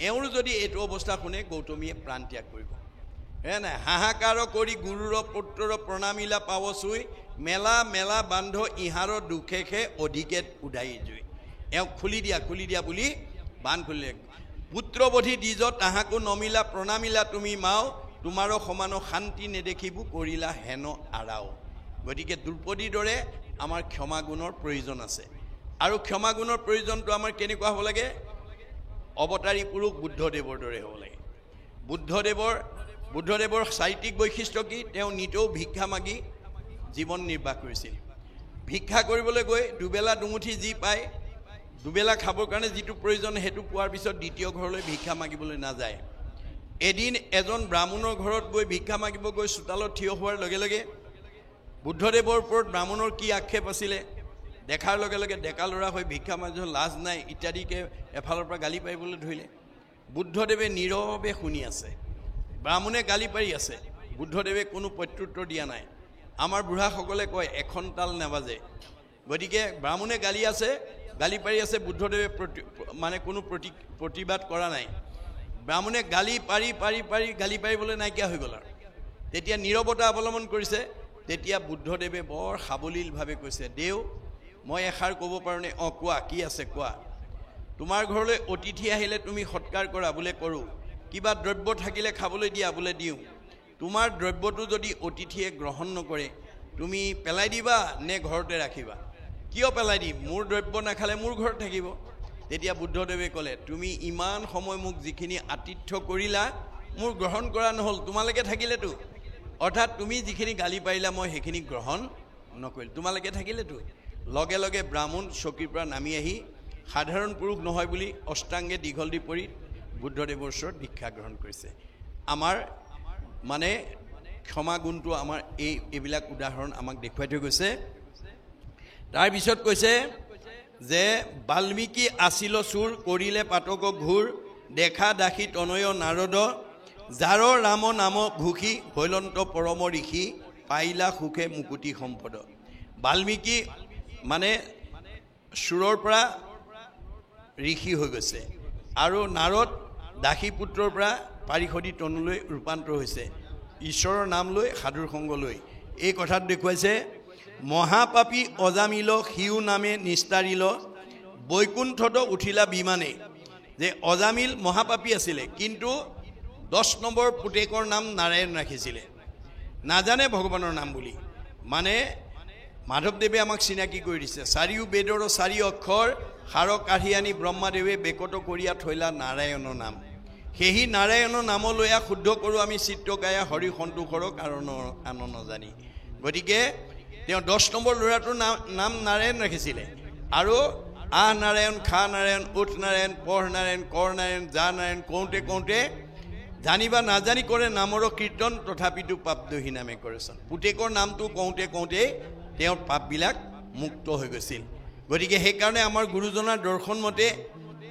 এওঁৰ যদি এইটো অৱস্থা শুনে গৌতমীয়ে প্ৰাণ ত্যাগ কৰিব হে নাই হাহাকাৰ কৰি গুৰুৰ পুত্ৰৰ প্ৰণামিলা পাৱ চুই মেলা মেলা বান্ধ ইহাৰৰ দুখেষে অধিকে উদাই জুই এওঁক খুলি দিয়া বুলি বান্ধ খুলিলে পুত্ৰবধি দ্বিজ তাহাকো নমিলা প্ৰণামিলা তুমি মাও তোমাৰো সমানো শান্তি নেদেখিবো কৰিলা হেন আৰাও গতিকে দ্ৰৌপদীৰ দৰে আমাৰ ক্ষমা গুণৰ প্ৰয়োজন আছে আৰু ক্ষমা গুণৰ প্ৰয়োজনটো আমাৰ কেনেকুৱা হ'ব লাগে অৱতাৰী পুৰুষ বুদ্ধদেৱৰ দৰে হ'ব লাগে বুদ্ধদেৱৰ চাৰিত্ৰিক বৈশিষ্ট্য কি তেওঁ নিতেও ভিক্ষা মাগি জীৱন নিৰ্বাহ কৰিছিল ভিক্ষা কৰিবলৈ গৈ দুবেলা দুমুঠি যি পায় দুবেলা খাবৰ কাৰণে যিটো প্ৰয়োজন সেইটো পোৱাৰ পিছত দ্বিতীয় ঘৰলৈ ভিক্ষা মাগিবলৈ নাযায় এদিন এজন ব্ৰাহ্মণৰ ঘৰত গৈ ভিক্ষা মাগিব গৈ চোতালত থিয় হোৱাৰ লগে লগে বুদ্ধদেৱৰ ওপৰত ব্ৰাহ্মণৰ কি আক্ষেপ আছিলে দেখাৰ লগে লগে ডেকা ল'ৰা হৈ ভিক্ষা মাগিবলৈ লাজ নাই ইত্যাদিকে এফালৰ পৰা গালি পাৰিবলৈ ধৰিলে বুদ্ধদেৱে নীৰৱে শুনি আছে ব্ৰাহ্মণে গালি পাৰি আছে বুদ্ধদেৱে কোনো প্ৰত্যুত্তৰ দিয়া নাই আমাৰ বুঢ়াসকলে কয় এখন তাল নাবাজে গতিকে ব্ৰাহ্মণে গালি পাৰি আছে বুদ্ধদেৱে মানে কোনো প্ৰতিবাদ কৰা নাই ব্ৰাহ্মণে গালি পাৰি গালি পাৰিবলৈ নাইকিয়া হৈ গ'ল আৰু তেতিয়া নীৰৱতা অৱলম্বন কৰিছে তেতিয়া বুদ্ধদেৱে বৰ সাৱলীলভাৱে কৈছে দেও মই এষাৰ ক'ব পাৰোঁনে কোৱা কি আছে কোৱা তোমাৰ ঘৰলৈ অতিথি আহিলে তুমি সৎকাৰ কৰা বোলে কৰোঁ কিবা দ্ৰব্য থাকিলে খাবলৈ দিয়া বোলে দিওঁ তোমাৰ দ্ৰব্যটো যদি অতিথিয়ে গ্ৰহণ নকৰে তুমি পেলাই দিবা নে ঘৰতে ৰাখিবা কিয় পেলাই দিম মোৰ দ্ৰব্য নাখালে মোৰ ঘৰত থাকিব তেতিয়া বুদ্ধদেৱে ক'লে তুমি ইমান সময় মোক যিখিনি আতিথ্য কৰিলা মোৰ গ্ৰহণ কৰা নহ'ল তোমালোকে থাকিলেতো অৰ্থাৎ তুমি যিখিনি গালি পাৰিলা মই সেইখিনি গ্ৰহণ নকৰিলোঁ তোমালোকে থাকিলেতো লগে লগে ব্ৰাহ্মণ চকীৰ পৰা নামি আহি সাধাৰণ পুৰুষ নহয় বুলি অষ্টাংগে দীঘল দি পৰি বুদ্ধদেৱৰ ওচৰত দীক্ষা গ্ৰহণ কৰিছে আমাৰ মানে ক্ষমা গুণটো আমাৰ এইবিলাক উদাহৰণ আমাক দেখুৱাই থৈ গৈছে তাৰপিছত কৈছে যে বাল্মীকি আছিল চুৰ কৰিলে পাতক ঘূৰ দেখা দাসী তনয় নাৰদ যাৰৰ ৰাম নাম ঘোষী হৈলন্ত পৰম ঋষি পাইলা সুখে মুকুতি সম্পদ বাল্মীকি মানে চুৰৰ পৰা ঋষি হৈ গৈছে আৰু নাৰদ দাসী পুত্ৰৰ পৰা পাৰিষদী তনুলৈ ৰূপান্তৰ হৈছে ঈশ্বৰৰ নাম লৈ সাধুৰ সংগ লৈ এই কথাত দেখুৱাইছে মহাপাপী অজামিল সিও নামে নিস্তাৰিল বৈকুণ্ঠত উঠিলা বিমানে যে অজামিল মহাপাপী আছিলে কিন্তু 10 নম্বৰ পুতেকৰ নাম নাৰায়ণ ৰাখিছিলে নাজানে ভগৱানৰ নাম বুলি মানে মাধৱদেৱে আমাক চিনাকি কৰি দিছে চাৰিও বেদৰ 4 অক্ষৰ সাৰ কাঢ়ি আনি ব্ৰহ্মাদেৱে বেকত কৰিয়া থৈলা নাৰায়ণৰ নাম সেই নাৰায়ণৰ নাম লৈয়া শুদ্ধ কৰোঁ আমি চিত্ৰকায়া হৰি সন্তোষৰ কাৰণ আনন্দ জানি গতিকে তেওঁ 10 নম্বৰ ল'ৰাটোৰ নাম নাৰায়ণ ৰাখিছিলে আৰু আহ নাৰায়ণ খা নাৰায়ণ উঠ নাৰায়ণ পঢ় নাৰায়ণ কৰ নাৰায়ণ যা নাৰায়ণ কওঁতে জানিবা নাজানি কৰে নামৰ কীৰ্তন তথাপিতো পাপ দহি নামে কৰেচোন পুতেকৰ নামটো কওঁতে তেওঁৰ পাপবিলাক মুক্ত হৈ গৈছিল গতিকে সেইকাৰণে আমাৰ গুৰুজনাৰ দৰ্শন মতে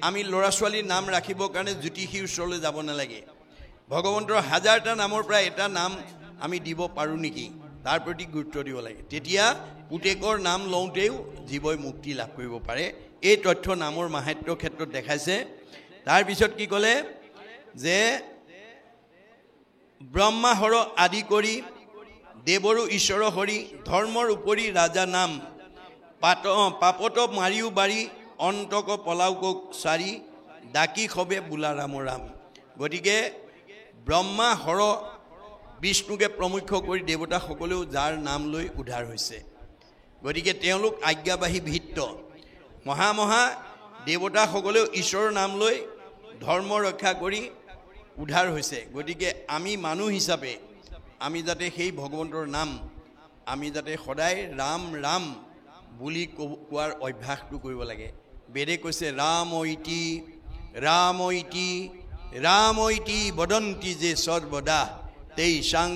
আমি ল'ৰা ছোৱালীৰ নাম ৰাখিবৰ কাৰণে জ্যোতিষীৰ ওচৰলৈ যাব নালাগে ভগৱন্তৰ হাজাৰটা নামৰ পৰা এটা নাম আমি দিব পাৰোঁ নেকি তাৰ প্ৰতি গুৰুত্ব দিব লাগে তেতিয়া পুতেকৰ নাম লওঁতেও জীৱই মুক্তি লাভ কৰিব পাৰে এই তথ্য নামৰ মাহাত্ম্যৰ ক্ষেত্ৰত দেখাইছে তাৰপিছত কি ক'লে যে ব্ৰহ্মাহৰ আদি কৰি দেৱৰো ঈশ্বৰ হৰি ধৰ্মৰ উপৰি ৰাজা নাম পাপত মাৰিও বাৰী অন্তক পলাওক চাৰি ডাকি খবে বোলা ৰাম ৰাম গতিকে ব্ৰহ্মা হৰ বিষ্ণুকে প্ৰমুখ্য কৰি দেৱতাসকলেও যাৰ নাম লৈ উদ্ধাৰ হৈছে গতিকে তেওঁলোক আজ্ঞাবাহী ভিত্ত মহা দেৱতাসকলেও ঈশ্বৰৰ নাম লৈ ধৰ্ম ৰক্ষা কৰি উদ্ধাৰ হৈছে গতিকে আমি মানুহ হিচাপে আমি যাতে সেই ভগৱন্তৰ নাম আমি যাতে সদায় ৰাম ৰাম বুলি কোৱাৰ অভ্যাসটো কৰিব লাগে বেদে কৈছে ৰাম ইতি বদন্তি যে সৰ্বদা তেইসাং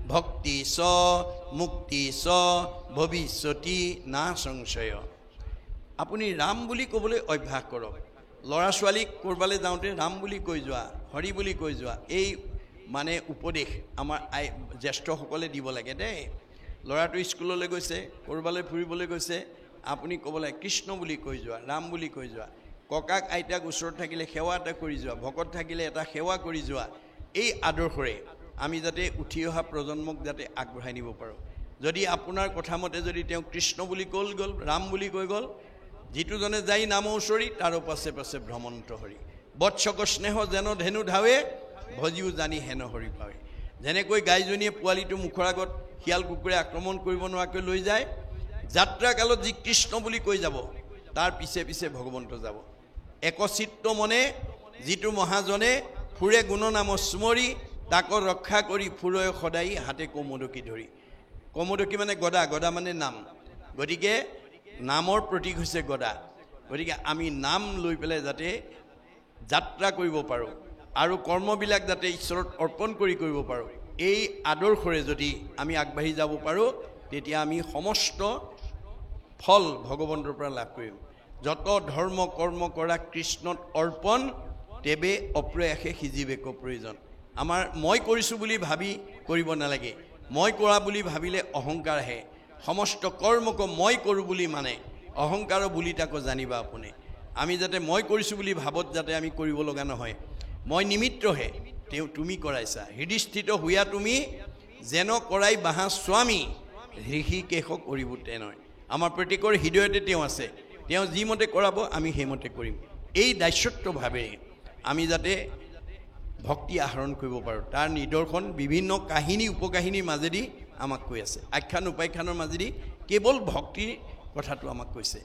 ভক্তি স মুক্তি স ভৱিষ্যতি না সংশয় আপুনি ৰাম বুলি ক'বলৈ অভ্যাস কৰক ল'ৰা ছোৱালীক ক'ৰবালৈ যাওঁতে ৰাম বুলি কৈ যোৱা হৰি বুলি কৈ যোৱা এই মানে উপদেশ আমাৰ জ্যেষ্ঠসকলে দিব লাগে দেই ল'ৰাটো স্কুললৈ গৈছে ক'ৰবালৈ ফুৰিবলৈ গৈছে আপুনি ক'ব লাগে কৃষ্ণ বুলি কৈ যোৱা ৰাম বুলি কৈ যোৱা ককাক আইতাক ওচৰত থাকিলে সেৱা এটা কৰি যোৱা ভকত থাকিলে এটা সেৱা কৰি যোৱা এই আদৰ্শৰে আমি যাতে উঠি অহা প্ৰজন্মক যাতে আগবঢ়াই নিব পাৰোঁ যদি আপোনাৰ কথা মতে যদি তেওঁ কৃষ্ণ বুলি গ'ল ৰাম বুলি কৈ গ'ল যিটোজনে যাই নাম ওচৰি তাৰ পাছে পাছে ভ্ৰমন্ত হৰি বৎসক স্নেহ যেন ধেনু ধাৱে ভজিও জানি হেন হৰি পাৱে যেনেকৈ গাইজনীয়ে পোৱালিটো মুখৰ আগত শিয়াল কুকুৰে আক্ৰমণ কৰিব নোৱাৰাকৈ লৈ যায় যাত্ৰা কালত যি কৃষ্ণ বুলি কৈ যাব তাৰ পিছে পিছে ভগৱন্ত যাব একচিত্ত মনে যিটো মহাজনে ফুৰে গুণ নাম স্মৰি তাক ৰক্ষা কৰি ফুৰয় সদায় হাতে কৌমদকী ধৰি কৌমদকী মানে গদা মানে নাম গতিকে নামৰ প্ৰতীক হৈছে গদা গতিকে আমি নাম লৈ পেলাই যাতে যাত্ৰা কৰিব পাৰোঁ আৰু কৰ্মবিলাক যাতে ঈশ্বৰত অৰ্পণ কৰিব পাৰোঁ এই আদৰ্শৰে যদি আমি আগবাঢ়ি যাব পাৰোঁ তেতিয়া আমি সমস্ত ফল ভগৱন্তৰ পৰা লাভ কৰিম যত ধৰ্ম কৰ্ম কৰা কৃষ্ণত অৰ্পণ তেবে অপ্ৰয়াসে সিজিবেক প্ৰয়োজন আমাৰ মই কৰিছোঁ বুলি ভাবি কৰিব নালাগে মই কৰা বুলি ভাবিলে অহংকাৰ আহে সমস্ত কৰ্মক মই কৰোঁ বুলি মানে অহংকাৰ বুলি তাকো জানিবা আপুনি আমি যাতে মই কৰিছোঁ বুলি ভাবত যাতে আমি কৰিব লগা নহয় মই নিমিত্তহে তুমি কৰাইছা হৃদয়স্থিত হোৱা তুমি যেন কৰাই বাহা স্বামী হৃষিকেশ কৰিব তেনয় আমাৰ প্ৰত্যেকৰ হৃদয়তে তেওঁ আছে তেওঁ যিমতে কৰাব আমি সেইমতে কৰিম এই দায়িত্বভাৱেৰে আমি যাতে ভক্তি আহৰণ কৰিব পাৰোঁ তাৰ নিদৰ্শন বিভিন্ন কাহিনী উপকাহিনীৰ মাজেদি আমাক কৈ আছে আখ্যান উপাখ্যানৰ মাজেদি কেৱল ভক্তিৰ কথাটো আমাক কৈছে